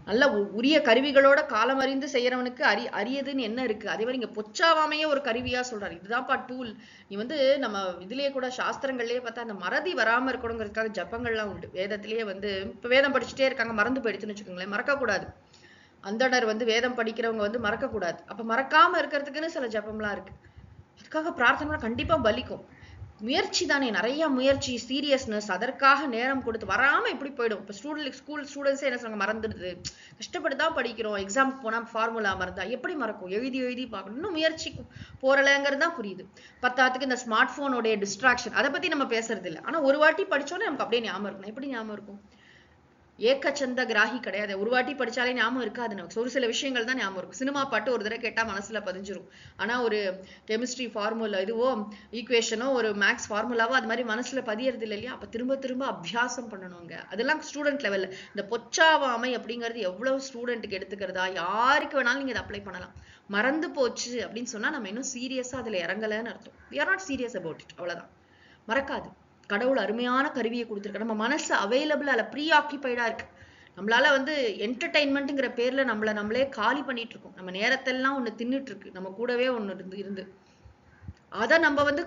நல்ல உரிய கருவிகளோட காலம் அறிந்து செய்யறவனுக்கு அரியதுன்னு என்ன இருக்கு? அதே மாதிரி இங்க பொச்சாவாமையே ஒரு கருவியா சொல்றாரு. இதுதான்ப்பா டூல். நீ வந்து நம்ம இதுலயே கூட சாஸ்திரங்கள்லயே பார்த்தா அந்த மறதி வராம இருக்கணுங்கிறதுக்காக ஜப்பங்கள்லாம் உண்டு. வேதத்திலேயே வந்து இப்ப வேதம் படிச்சுட்டே இருக்காங்க, மறந்து போயிடுச்சுன்னு வச்சுக்கோங்களேன், மறக்க கூடாது. அந்தனர் வந்து வேதம் படிக்கிறவங்க வந்து மறக்க கூடாது. அப்ப மறக்காம இருக்கிறதுக்குன்னு சில ஜப்பம்லாம் இருக்கு. அதுக்காக பிரார்த்தனை கண்டிப்பா பலிக்கும். முயற்சி தானே, நிறைய முயற்சி, சீரியஸ்னஸ், அதற்காக நேரம் கொடுத்து வராம எப்படி போயிடும். இப்ப ஸ்கூல் ஸ்டூடெண்ட்ஸே என்ன சொல்றாங்க, மறந்துடுது, கஷ்டப்பட்டு தான் படிக்கிறோம், எக்ஸாம் போனா ஃபார்முலா மறந்தா எப்படி மறக்கும்? எழுதி பார்க்கணும். இன்னும் முயற்சி போறலங்கிறது தான் புரியுது. பத்தாத்துக்கு இந்த ஸ்மார்ட் போனோடைய டிஸ்ட்ராக்ஷன், அதை பத்தி நம்ம பேசுறது இல்லை. ஆனா ஒரு வாட்டி படிச்சோன்னே நமக்கு அப்படியே ஞாபகம் இருக்கணும். எப்படி ஞாபகம் இருக்கும்? ஏக்கச்சந்த கிராகி கிடையாது. ஒரு வாட்டி படிச்சாலே ஞாபகம் இருக்காது நமக்கு. ஒரு சில விஷயங்கள் தான் ஞாபகம் இருக்கும். சினிமா பாட்டு ஒரு தடவை கேட்டா மனசுல பதிஞ்சிரும். ஆனா ஒரு கெமிஸ்ட்ரி ஃபார்முலா இதுவோ ஈக்குவேஷனோ ஒரு மேக்ஸ் ஃபார்முலாவோ அது மாதிரி மனசுல பதியறது இல்லை இல்லையா? அப்ப திரும்ப திரும்ப அபியாசம் பண்ணணுங்க. அதெல்லாம் ஸ்டூடெண்ட் லெவல்ல. இந்த பொச்சாவாமை அப்படிங்கிறது எவ்வளவு ஸ்டூடெண்ட்டுக்கு எடுத்துக்கிறதா, யாருக்கு வேணாலும் நீங்க இதை அப்ளை பண்ணலாம். மறந்து போச்சு அப்படின்னு சொன்னா நம்ம இன்னும் சீரியஸா அதுல இறங்கலன்னு அர்த்தம். we are not serious about it. அவ்வளவுதான். மறக்காது. கடவுள் அருமையான கருவியை கொடுத்துருக்க. நம்ம மனசு அவைலபிளா இல்ல, ப்ரீ ஆக்கியபைடா இருக்கு. நம்மளால வந்து என்டர்டைன்மெண்ட்ங்கிற பேர்ல நம்மளே காலி பண்ணிட்டு இருக்கோம். நம்ம நேரத்தெல்லாம் ஒண்ணு தின்னுட்டு இருக்கு, நம்ம கூடவே ஒண்ணு இருந்து அதை நம்ம வந்து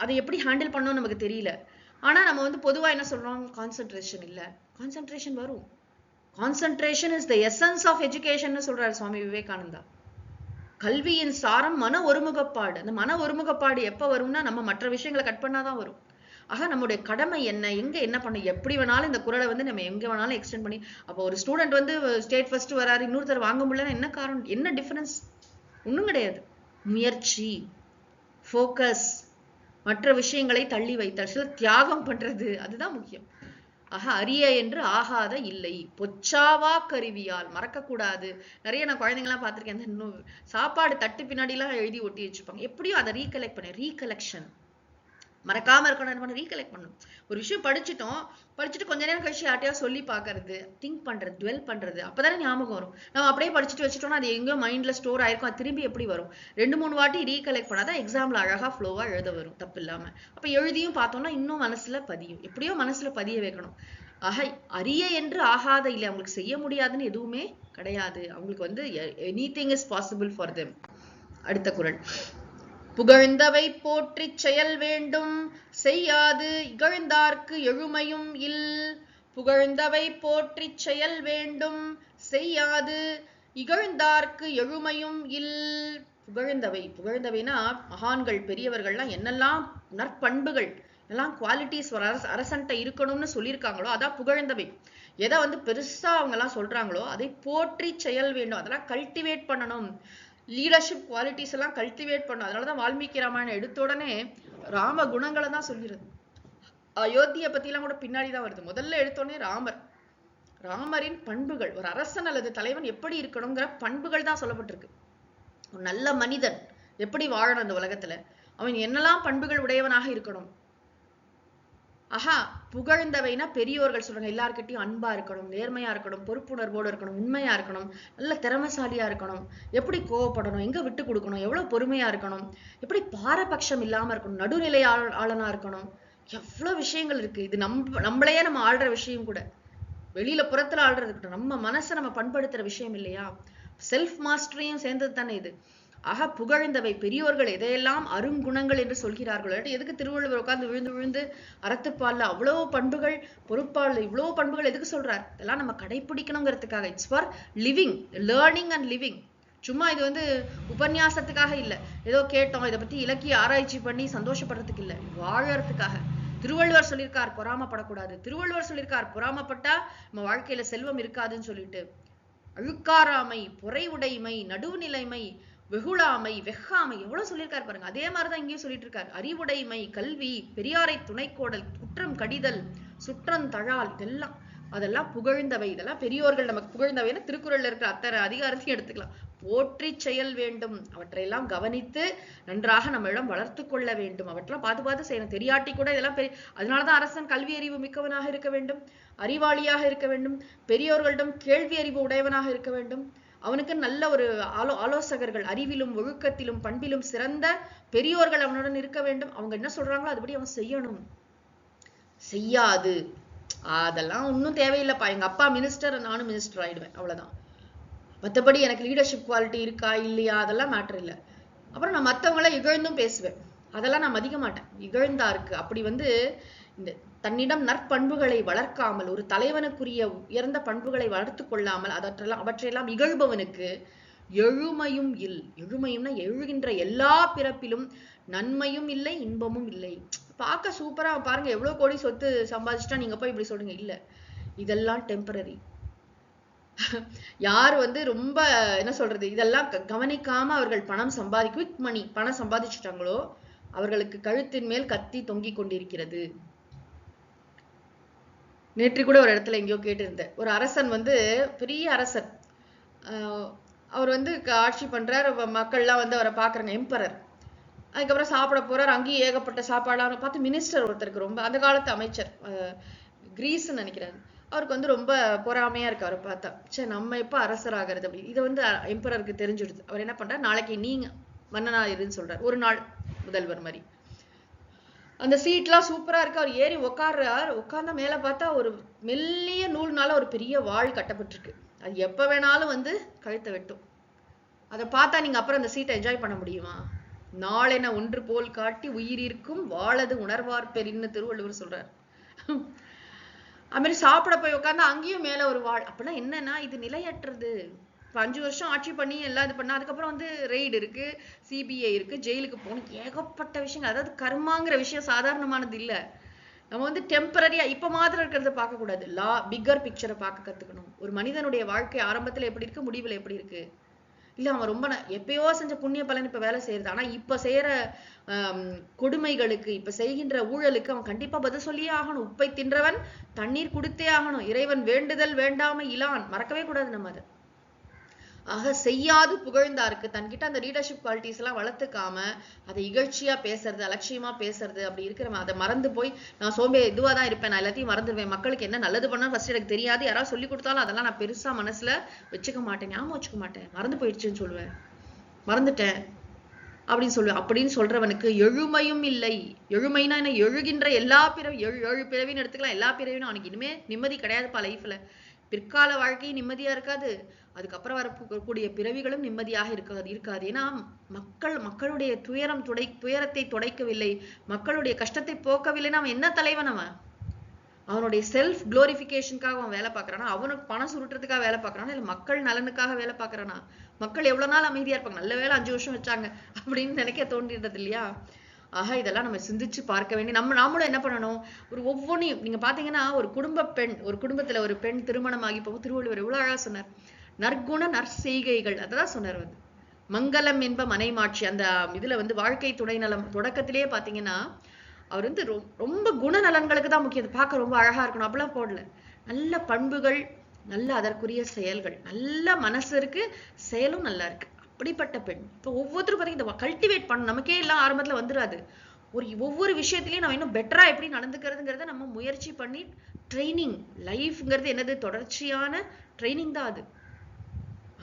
அதை எப்படி ஹேண்டில் பண்ணணும் நமக்கு தெரியல. ஆனா நம்ம வந்து பொதுவா என்ன சொல்றோம், கான்சென்ட்ரேஷன் இல்ல. கான்சென்ட்ரேஷன் வரும். Concentration is the essence of education சொல்றாரு சுவாமி விவேகானந்தா. கல்வியின் சாரம் மன ஒருமுகப்பாடு. அந்த மன ஒருமுகப்பாடு எப்ப வரும்னா நம்ம மற்ற விஷயங்களை கட் பண்ணாதான் வரும். ஆக நம்முடைய கடமை என்ன, எங்க என்ன பண்ண, எப்படி வேணாலும் இந்த குறளை வந்து நம்ம எங்க வேணாலும் எக்ஸ்டெண்ட் பண்ணி. அப்போ ஒரு ஸ்டூடெண்ட் வந்து ஸ்டேட் ஃபர்ஸ்ட் வராரு, இன்னொருத்தர் வாங்க முடியலன்னா என்ன காரணம், என்ன டிஃபரன்ஸ்? ஒண்ணும் கிடையாது. முயற்சி, ஃபோக்கஸ், மற்ற விஷயங்களை தள்ளி வைத்தல், சில தியாகம் பண்றது, அதுதான் முக்கியம். ஆக அரிய என்று ஆகாத இல்லை. பொச்சாவா கருவியால் மறக்கக்கூடாது. நிறைய நான் குழந்தைங்கலாம் பார்த்திருக்கேன், அந்த சாப்பாடு தட்டு பின்னாடி எல்லாம் எழுதி ஒட்டி வச்சுப்பாங்க. எப்படியும் அதை ரீகலெக்ட் பண்ண, ரீகலெக்ஷன் மறக்காம இருக்கணும். ரீகலெக்ட் பண்ணணும். ஒரு விஷயம் படிச்சுட்டு கொஞ்ச நேரம் கழிச்சு யார்ட்டையா சொல்லி பாக்குறது, திங்க் பண்றது, டுவெல் பண்றது, அப்பதானே ஞாபகம் வரும். நம்ம அப்படியே படிச்சுட்டு வச்சுட்டோம்னா அது எங்கேயோ மைண்ட்ல ஸ்டோர் ஆயிருக்கும். அது திரும்பி எப்படி வரும்? 2-3 வாட்டி ரீகலெக்ட் பண்ணாதான் எக்ஸாம்ல அழகா ஃப்ளோவா எழுத வரும், தப்பு இல்லாம. அப்ப எழுதியும் பார்த்தோம்னா இன்னும் மனசுல பதியும். எப்படியோ மனசுல பதிய வைக்கணும். ஆக அரிய என்று ஆகாத இல்லை. அவங்களுக்கு செய்ய முடியாதுன்னு எதுவுமே கிடையாது. அவங்களுக்கு வந்து anything is possible for them. அடுத்த குறள். புகழ்ந்தவை போற்றிச் செயல் வேண்டும் செய்யாது இகழ்ந்தார்க்கு எழுமையும் இல். புகழ்ந்தவை போற்றிச் செயல் வேண்டும் செய்யாது இகழ்ந்தார்க்கு எழுமையும் இல். புகழ்ந்தவைனா மகான்கள் பெரியவர்கள்லாம் என்னெல்லாம் நற்பண்புகள், எல்லாம் குவாலிட்டிஸ் அரசன்ட்ட இருக்கணும்னு சொல்லியிருக்காங்களோ அதான் புகழ்ந்தவை. எதை வந்து பெருசா அவங்க எல்லாம் சொல்றாங்களோ அதை போற்றி செயல் வேண்டும், அதெல்லாம் கல்டிவேட் பண்ணணும். லீடர்ஷிப் குவாலிட்டிஸ் எல்லாம் கல்டிவேட் பண்ணும். அதனாலதான் வால்மீகி ராமாயணம் எடுத்த உடனே ராம குணங்களை தான் சொல்கிறது. அயோத்தியை பத்தி எல்லாம் கூட பின்னாடிதான் வருது. முதல்ல எடுத்தோடனே ராமரின் பண்புகள், ஒரு அரசன் அல்லது தலைவன் எப்படி இருக்கணுங்கிற பண்புகள் தான் சொல்லப்பட்டிருக்கு. ஒரு நல்ல மனிதன் எப்படி வாழணும் இந்த உலகத்துல, அவன் என்னெல்லாம் பண்புகள் உடையவனாக இருக்கணும். ஆஹா, புகழ்ந்தவைனா பெரியோர்கள் சொல்றாங்க, எல்லார்கிட்டையும் அன்பா இருக்கணும், நேர்மையா இருக்கணும், பொறுப்புணர்வோடு இருக்கணும், உண்மையா இருக்கணும், நல்ல திறமைசாலியா இருக்கணும், எப்படி கோவப்படணும், எங்க விட்டு கொடுக்கணும், எவ்வளவு பொறுமையா இருக்கணும், எப்படி பாரபட்சம் இல்லாம இருக்கணும், நடுநிலை ஆளனா இருக்கணும். எவ்வளவு விஷயங்கள் இருக்கு. இது நம்மளையே நம்ம ஆள்ற விஷயம் கூட. வெளியில புறத்துல ஆள்றது இருக்கட்டும், நம்ம மனசை நம்ம பண்படுத்துற விஷயம் இல்லையா? செல்ஃப் மாஸ்டரியும் சேர்ந்தது தானே இது. ஆக புகழ்ந்தவை, பெரியோர்கள் எதையெல்லாம் அருங்குணங்கள் என்று சொல்கிறார்களோ, எதுக்கு திருவள்ளுவர் உட்கார்ந்து விழுந்து விழுந்து அறத்துப்பால்ல அவ்வளவு பண்புகள், பொறுப்பால் இவ்வளவு பண்புகள் எதுக்கு சொல்றார்? இதெல்லாம் நம்ம கடைபிடிக்கணுங்கிறதுக்காக. It's for living, learning and living. சும்மா இது வந்து உபன்யாசத்துக்காக இல்ல, ஏதோ கேட்டோம் இதை பத்தி இலக்கிய ஆராய்ச்சி பண்ணி சந்தோஷப்படுறதுக்கு இல்ல, வாழறதுக்காக. திருவள்ளுவர் சொல்லியிருக்கார் பொறாமப்படக்கூடாது. திருவள்ளுவர் சொல்லியிருக்கார் பொறாமப்பட்டா நம்ம வாழ்க்கையில செல்வம் இருக்காதுன்னு சொல்லிட்டு. அழுக்காராமை, பொறை உடைமை, நடுவுநிலைமை, வெகுளாமை, வெக்காமை எவ்வளவு சொல்லியிருக்காரு பாருங்க. அதே மாதிரிதான் இங்கேயும் சொல்லிட்டு இருக்காரு. அறிவுடைமை, கல்வி, பெரியாரை துணைக்கோடல், குற்றம் கடிதல், சுற்றந்தழால், இதெல்லாம் அதெல்லாம் புகழ்ந்தவை. இதெல்லாம் பெரியோர்கள் நமக்கு புகழ்ந்தவைன்னு திருக்குறள்ல இருக்கிற அத்தனை அதிகாரத்தையும் எடுத்துக்கலாம். போற்றி செயல் வேண்டும், அவற்றையெல்லாம் கவனித்து நன்றாக நம்மளிடம் வளர்த்து கொள்ள வேண்டும். அவற்றெல்லாம் பார்த்து பார்த்து செய்யணும். தெரியாட்டி கூட இதெல்லாம் அதனாலதான் அரசன் கல்வி அறிவு மிக்கவனாக இருக்க வேண்டும், அறிவாளியாக இருக்க வேண்டும், பெரியோர்களிடம் கேள்வி அறிவு உடையவனாக இருக்க வேண்டும். அவனுக்கு நல்ல ஒரு ஆலோசகர்கள், அறிவிலும் ஒழுக்கத்திலும் பண்பிலும் சிறந்த பெரியோர்கள் அவனுடன் இருக்க வேண்டும். அவங்க என்ன சொல்றாங்களோ அதுபடி அவன் செய்யணும். செய்யாது அதெல்லாம் ஒன்றும் தேவையில்லைப்பா, எங்க அப்பா மினிஸ்டர், நானும் மினிஸ்டர் ஆயிடுவேன், அவ்வளவுதான். மற்றபடி எனக்கு லீடர்ஷிப் குவாலிட்டி இருக்கா இல்லையா அதெல்லாம் மேட்டர் இல்லை. அப்புறம் நான் மற்றவங்கள இகழ்ந்தும் பேசுவேன், அதெல்லாம் நான் மதிக்க மாட்டேன். இகழ்ந்தா இருக்கு அப்படி இந்த தன்னிடம் நற்பண்புகளை வளர்க்காமல், ஒரு தலைவனுக்குரிய உயர்ந்த பண்புகளை வளர்த்து கொள்ளாமல் அவற்றையெல்லாம் இகழ்பவனுக்கு எழுமையும் எழுமையும்னா எழுகின்ற எல்லா பிறப்பிலும் நன்மையும் இல்லை, இன்பமும் இல்லை. பார்க்க சூப்பரா பாருங்க, எவ்வளவு கோடி சொத்து சம்பாதிச்சுட்டா நீங்க போய் இப்படி சொல்றீங்க. இல்ல, இதெல்லாம் டெம்பரரி. யார் ரொம்ப என்ன சொல்றது, இதெல்லாம் கவனிக்காம அவர்கள் பணம் குவிக் மணி பணம் சம்பாதிச்சுட்டாங்களோ அவர்களுக்கு கழுத்தின் மேல் கத்தி தொங்கிக் கொண்டிருக்கிறது. நேற்று கூட ஒரு இடத்துல எங்கேயோ கேட்டிருந்தேன். ஒரு அரசன் பெரிய அரசன், அவர் ஆட்சி பண்றாரு, மக்கள்லாம் அவரை பாக்குறாங்க, எம்பரர். அதுக்கப்புறம் சாப்பிட போறார், அங்கேயும் ஏகப்பட்ட சாப்பாடு பார்த்து மினிஸ்டர் ஒருத்தருக்கு ரொம்ப, அந்த காலத்து அமைச்சர், கிரீஸ்ன்னு நினைக்கிறாரு, அவருக்கு ரொம்ப பொறாமையா இருக்கு அவரை பார்த்தா. சரி, நம்ம எப்ப அரசர் ஆகிறது அப்படி. இதை எம்பரருக்கு தெரிஞ்சிடுது. அவர் என்ன பண்றாரு, நாளைக்கு நீங்க மன்னனா இருன்னு சொல்றாரு. ஒரு நாள் முதல்வர் மாதிரி அந்த சீட்லாம் சூப்பரா இருக்கு. அவர் ஏறி உட்கார்றார். உட்கார்ந்தா மேல பார்த்தா ஒரு மெல்லிய நூல்னால ஒரு பெரிய வாள் கட்டப்பட்டிருக்கு. அது எப்ப வேணாலும் கழுத்தை வெட்டும். அதை பார்த்தா நீங்க அப்புறம் அந்த சீட்டை என்ஜாய் பண்ண முடியுமா? நாளென ஒன்று போல் காட்டி உயிரிருக்கும் வாழது உணர்வார் பெரின்னு திருவள்ளுவர் சொல்றார். அது மாதிரி சாப்பிட போய் உட்கார்ந்தா அங்கேயும் மேல ஒரு வாழ். அப்படின்னா என்னன்னா, இது நிலையற்றது. இப்போ 5 வருஷம் ஆட்சி பண்ணி எல்லாம் இது பண்ணா அதுக்கப்புறம் ரெய்டு இருக்கு, சிபிஐ இருக்கு, ஜெயிலுக்கு போகணும், ஏகப்பட்ட விஷயங்கள். அதாவது கர்மாங்கிற விஷயம் சாதாரணமானது இல்லை. நம்ம டெம்பரரியா இப்ப மாத்திரம் இருக்கிறத பார்க்க கூடாது. பிக்கர் பிக்சரை பார்க்க கத்துக்கணும். ஒரு மனிதனுடைய வாழ்க்கை ஆரம்பத்துல எப்படி இருக்கு, முடிவுல எப்படி இருக்கு. இல்ல, அவன் ரொம்ப எப்பயோ செஞ்ச புண்ணிய பலன் இப்ப வேலை செய்யறது. ஆனா இப்ப செய்யற கொடுமைகளுக்கு, இப்ப செய்கின்ற ஊழலுக்கு அவன் கண்டிப்பா பதில் சொல்லியே ஆகணும். உப்பை தின்றவன் தண்ணீர் குடித்தே ஆகணும். இறைவன் வேண்டுதல் வேண்டாம இலான், மறக்கவே கூடாது நம்ம அதை. ஆக செய்யாது புகழ்ந்தாருக்கு. தன்கிட்ட அந்த லீடர்ஷிப் குவாலிட்டிஸ் எல்லாம் வளர்த்துக்காம அதை இகழ்ச்சியா பேசுறது, அலட்சியமா பேசுறது, அப்படி இருக்கிறவன் அதை மறந்து போய் நான் இதுவா தான் இருப்பேன், நான் எல்லாத்தையும் மறந்துடுவேன், மக்களுக்கு என்ன நல்லது பண்ணா ஃபர்ஸ்ட் எனக்கு தெரியாது, யாராவது சொல்லி கொடுத்தாலும் அதெல்லாம் நான் பெருசா மனசுல வச்சுக்க மாட்டேன், ஞாபகம் வச்சுக்க மாட்டேன், மறந்து போயிடுச்சுன்னு சொல்லுவேன், மறந்துட்டேன் அப்படின்னு சொல்லுவேன். அப்படின்னு சொல்றவனுக்கு எழுமையும் இல்லை. எழுமைனா என்ன, எழுகின்ற எல்லா பிறவி, ஏழு பிறவின்னு எடுத்துக்கலாம், எல்லா பிறவினும் அவனுக்கு இனிமே நிம்மதி கிடையாதுப்பா லைஃப்ல. பிற்கால வாழ்க்கை நிம்மதியா இருக்காது, அதுக்கப்புறம் வரக்கூடிய பிறவிகளும் நிம்மதியாக இருக்காது. ஏன்னா மக்களுடைய துயரத்தை துடைக்கவில்லை, மக்களுடைய கஷ்டத்தை போக்கவில்லைன்னா அவன் என்ன தலைவன்? அவனுடைய செல்ஃப் குளோரிபிகேஷனுக்காக அவன் வேலை பார்க்கறானா, அவனுக்கு பணம் சுருட்டுறதுக்காக வேலை பார்க்கறானா, இல்ல மக்கள் நலனுக்காக வேலை பார்க்கறானா? மக்கள் எவ்வளவு நாள் அமைதியா இருப்பாங்க, நல்ல வேலை 5 வருஷம் வச்சாங்க அப்படின்னு நினைக்க தோன்றிடுறது இல்லையா? ஆக இதெல்லாம் நம்ம சிந்திச்சு பார்க்க வேண்டிய நாமளும் என்ன பண்ணணும், ஒவ்வொன்றையும் நீங்க பாத்தீங்கன்னா, ஒரு குடும்பத்துல ஒரு பெண் திருமணமாகி போகும், திருவள்ளுவர் எவ்வளவு அழகா சொன்னார், நற்குண நற்செய்கைகள், அதான் சொன்னார். மங்களம் என்ப மனைமாட்சி, அந்த இதுல வாழ்க்கை துணை நலம் தொடக்கத்திலேயே பாத்தீங்கன்னா அவர் ரொம்ப குணநலன்களுக்கு தான் முக்கியம். பார்க்க ரொம்ப அழகா இருக்கணும் அப்படிலாம் போடல. நல்ல பண்புகள், நல்ல அதற்குரிய செயல்கள், நல்ல மனசு இருக்கு, செயலும் நல்லா இருக்கு, அப்படிப்பட்ட பெண். இப்போ ஒவ்வொருத்தரும் பாத்தீங்கன்னா இந்த கல்டிவேட் பண்ணணும். நமக்கே எல்லாம் ஆரம்பத்துல வந்துடாது. ஒவ்வொரு விஷயத்திலயும் நம்ம இன்னும் பெட்டரா எப்படி நடந்துக்கிறதுங்கிறத நம்ம முயற்சி பண்ணி ட்ரைனிங், லைஃப்ங்கிறது என்னது, தொடர்ச்சியான ட்ரைனிங் தான் அது.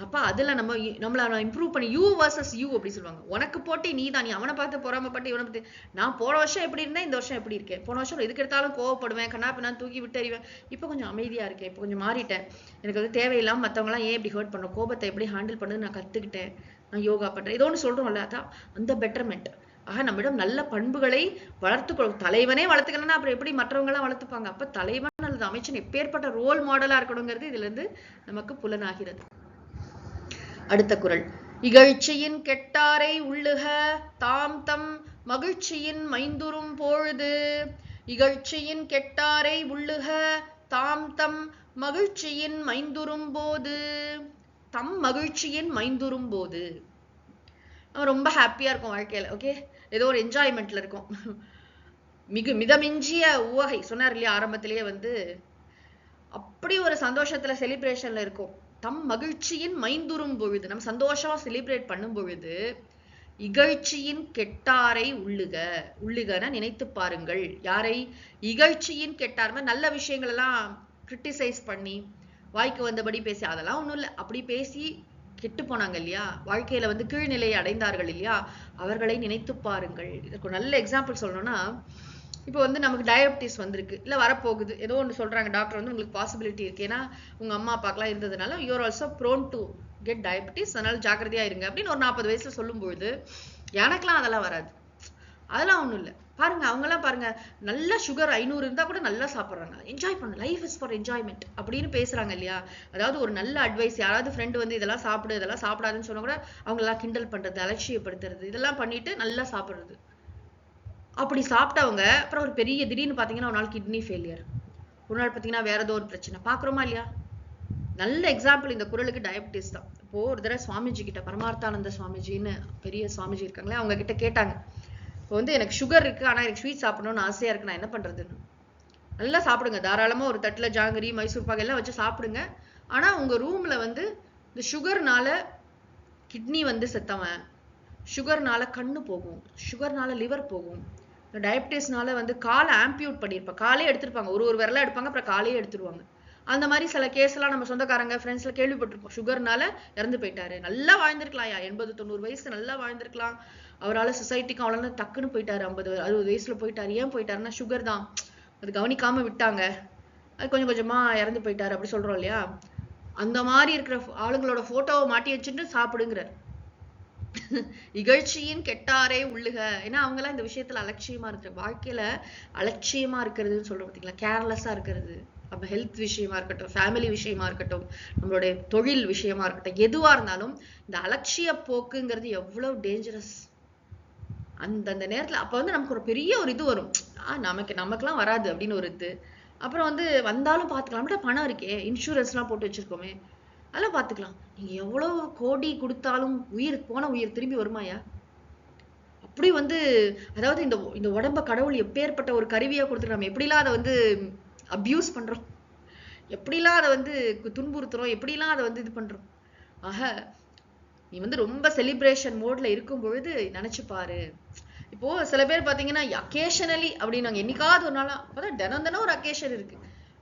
அப்ப அதுல நம்மள இம்ப்ரூவ் பண்ணி, யூ வர்சஸ் யூ அப்படி சொல்லுவாங்க. உனக்கு போட்டி நீ தான், நீ அவனை பார்த்து பொறாமப்பட்டு இவனை பத்தி, நான் போன வருஷம் எப்படி இருந்தேன், இந்த வருஷம் எப்படி இருக்கேன், போன வருஷம் எதுக்கு எடுத்தாலும் கோவப்படுவேன், கண்ணாப்பி நான் தூக்கி விட்டு அறிவேன், இப்ப கொஞ்சம் அமைதியா இருக்கேன், இப்ப கொஞ்சம் மாறிட்டேன், எனக்கு தேவையில்லாம மத்தவங்க எல்லாம் ஏன் இப்படி ஹர்ட் பண்ண, கோபத்தை எப்படி ஹேண்டில் பண்ணு நான் கத்துக்கிட்டேன், நான் யோகா பண்றேன், ஏதோ ஒன்று சொல்றோம்ல, அதான் அந்த பெட்டர்மெண்ட். ஆக நம்மிடம் நல்ல பண்புகளை வளர்த்துக்கொள்ளும். தலைவனே வளர்த்துக்கணும்னா அப்புறம் எப்படி மற்றவங்க எல்லாம் வளர்த்துப்பாங்க? அப்ப தலைவன் அல்லது அமைச்சன் எப்பேற்பட்ட ரோல் மாடலா இருக்கணுங்கிறது இதுல இருந்து நமக்கு புலனாகிறது. அடுத்த குறள். இகழ்ச்சியின் கெட்டாரை உள்ளுக தாம் தம் மகிழ்ச்சியின் மைந்துரும் பொழுது. இகழ்ச்சியின் கெட்டாரை உள்ளுக தாம் தம் மகிழ்ச்சியின் மைந்துரும் போது. தம் மகிழ்ச்சியின் மைந்துரும் போது. அவன் ரொம்ப ஹாப்பியா இருக்கும் வாழ்க்கையில. ஓகே, ஏதோ ஒரு என்ஜாய்மெண்ட்ல இருக்கும். மிதமிஞ்சிய உவகை சொன்னார் இல்லையா ஆரம்பத்திலேயே வந்து, அப்படி ஒரு சந்தோஷத்துல செலிப்ரேஷன்ல இருக்கும். தம் மகிழ்ச்சியின் மைந்துரும் பொழுது, நம்ம சந்தோஷமா செலிப்ரேட் பண்ணும் பொழுது, இகழ்ச்சியின் கெட்டாரை உள்ளுகன நினைத்து பாருங்கள். யாரை? இகழ்ச்சியின் கெட்டார். நல்ல விஷயங்கள் எல்லாம் கிரிட்டிசைஸ் பண்ணி வாய்க்கு வந்தபடி பேசி, அதெல்லாம் ஒண்ணும் இல்லை, அப்படி பேசி கெட்டு போனாங்க இல்லையா, வாழ்க்கையில வந்து கீழ்நிலையை அடைந்தார்கள் இல்லையா, அவர்களை நினைத்து பாருங்கள். இதுக்கு நல்ல எக்ஸாம்பிள் சொல்லணும்னா, இப்போ வந்து நமக்கு டயபிட்டிஸ் வந்திருக்கு, இல்ல வரப்போகுது, ஏதோ ஒன்று சொல்றாங்க டாக்டர் வந்து உங்களுக்கு பாசிபிலிட்டி இருக்கு, ஏன்னா உங்க அம்மா அப்பாக்கெல்லாம் இருந்ததுனால you're also prone to get diabetes, அதனால ஜாக்கிரதையா இருங்க அப்படின்னு ஒரு 40 வயசுல சொல்லும் பொழுது, எனக்கெல்லாம் அதெல்லாம் வராது, அதெல்லாம் ஒண்ணும் இல்லை. பாருங்க அவங்கெல்லாம் பாருங்க, நல்ல சுகர் 500 இருந்தா கூட நல்லா சாப்பிட்றாங்க, என்ஜாய் பண்ண, லைஃப் இஸ் ஃபார் என்ஜாய்மெண்ட் அப்படின்னு பேசுறாங்க இல்லையா. அதாவது ஒரு நல்ல அட்வைஸ், யாராவது ஃப்ரெண்டு வந்து இதெல்லாம் சாப்பிடு இதெல்லாம் சாப்பிடாதுன்னு சொன்னா கூட அவங்களெல்லாம் கிண்டல் பண்றது, அலட்சியப்படுத்துறது, இதெல்லாம் பண்ணிட்டு நல்லா சாப்பிடுறது. அப்படி சாப்பிட்டவங்க அப்புறம் ஒரு பெரிய திடீர்னு பாத்தீங்கன்னா ஒரு நாள் கிட்னி ஃபெயிலியர், ஒரு நாள் பாத்தீங்கன்னா வேற ஏதோ ஒரு பிரச்சனை பாக்குறோமா இல்லையா. நல்ல எக்ஸாம்பிள் இந்த குறளுக்கு டயபிட்டிஸ் தான். இப்போ ஒரு தடவை சுவாமிஜி கிட்ட, பரமார்த்தானந்த சுவாமிஜின்னு பெரிய சுவாமிஜி இருக்காங்களே, அவங்க கிட்ட கேட்டாங்க, இப்போ வந்து எனக்கு சுகர் இருக்கு, ஆனா எனக்கு ஸ்வீட் சாப்பிடணும்னு ஆசையா இருக்கு, நான் என்ன பண்றதுன்னு. நல்லா சாப்பிடுங்க, தாராளமா ஒரு தட்டுல ஜாங்கிரி மைசூர் பாகு எல்லாம் வச்சு சாப்பிடுங்க, ஆனா உங்க ரூம்ல வந்து இந்த சுகர்னால கிட்னி வந்து செத்தவன், சுகர்னால கண்ணு போகும், சுகர்னால லிவர் போகும், டயபிட்டிஸ்னால வந்து காலை ஆம்பியூட் பண்ணியிருப்பாங்க, காலே எடுத்திருப்பாங்க, ஒரு விரலா எடுப்பாங்க, அப்புறம் காலையே எடுத்துருவாங்க. அந்த மாதிரி சில கேஸ் எல்லாம் நம்ம சொந்தக்காரங்க ஃப்ரெண்ட்ஸ்ல கேள்விப்பட்டிருப்போம். சுகர்னால இறந்து போயிட்டாரு, நல்லா வாழ்ந்திருக்கலாம், 80-90 வயசு நல்லா வாழ்ந்திருக்கலாம், அவரால் சொசைட்டிக்கு அவ்வளோ டக்குன்னு போயிட்டாரு, 50-60 வயசுல போயிட்டாரு. ஏன் போயிட்டாருன்னா சுகர் தான், அது கவனிக்காம விட்டாங்க, அது கொஞ்சம் கொஞ்சமா இறந்து போயிட்டாரு அப்படி சொல்றோம் இல்லையா. அந்த மாதிரி இருக்கிற ஆளுங்களோட போட்டோவை மாட்டி வச்சுட்டு சாப்பிடுங்கிறார். இகழ்ச்சியின் கெட்டாரே உள்ளுக. ஏன்னா அவங்க எல்லாம் இந்த விஷயத்துல அலட்சியமா இருக்கிற, வாழ்க்கையில அலட்சியமா இருக்கிறதுன்னு சொல்றோம் பார்த்தீங்களா, கேர்லெஸ்ஸா இருக்கிறது. அப்ப ஹெல்த் விஷயமா இருக்கட்டும், ஃபேமிலி விஷயமா இருக்கட்டும், நம்மளுடைய தொழில் விஷயமா இருக்கட்டும், எதுவா இருந்தாலும் இந்த அலட்சிய போக்குங்கிறது எவ்வளவு டேஞ்சரஸ். அந்த நேரத்துல அப்ப வந்து நமக்கு ஒரு பெரிய ஒரு இது வரும், நமக்கெல்லாம் வராது அப்படின்னு ஒரு இது. அப்புறம் வந்து வந்தாலும் பாத்துக்கலாம், பணம் இருக்கே, இன்சூரன்ஸ் எல்லாம் போட்டு வச்சிருக்கோமே, அதெல்லாம் பாத்துக்கலாம். நீங்க எவ்வளவு கோடி கொடுத்தாலும் உயிர் போன உயிர் திரும்பி வருமாயா? அப்படி வந்து, அதாவது இந்த உடம்ப கடவுள் எப்பேற்பட்ட ஒரு கருவியா கொடுத்துட்டு நம்ம எப்படிலாம் அதை வந்து அபியூஸ் பண்றோம், எப்படிலாம் அதை வந்து துன்புறுத்துறோம், எப்படிலாம் அதை வந்து இது பண்றோம். ஆக நீ வந்து ரொம்ப செலிப்ரேஷன் மோட்ல இருக்கும் பொழுது நினைச்சு பாரு. இப்போ சில பேர் பாத்தீங்கன்னா அக்கேஷனலி அப்படின்னு, என்னைக்காவது ஒரு நாளா, அப்பதான் தினம் ஒரு அக்கேஷன் இருக்கு,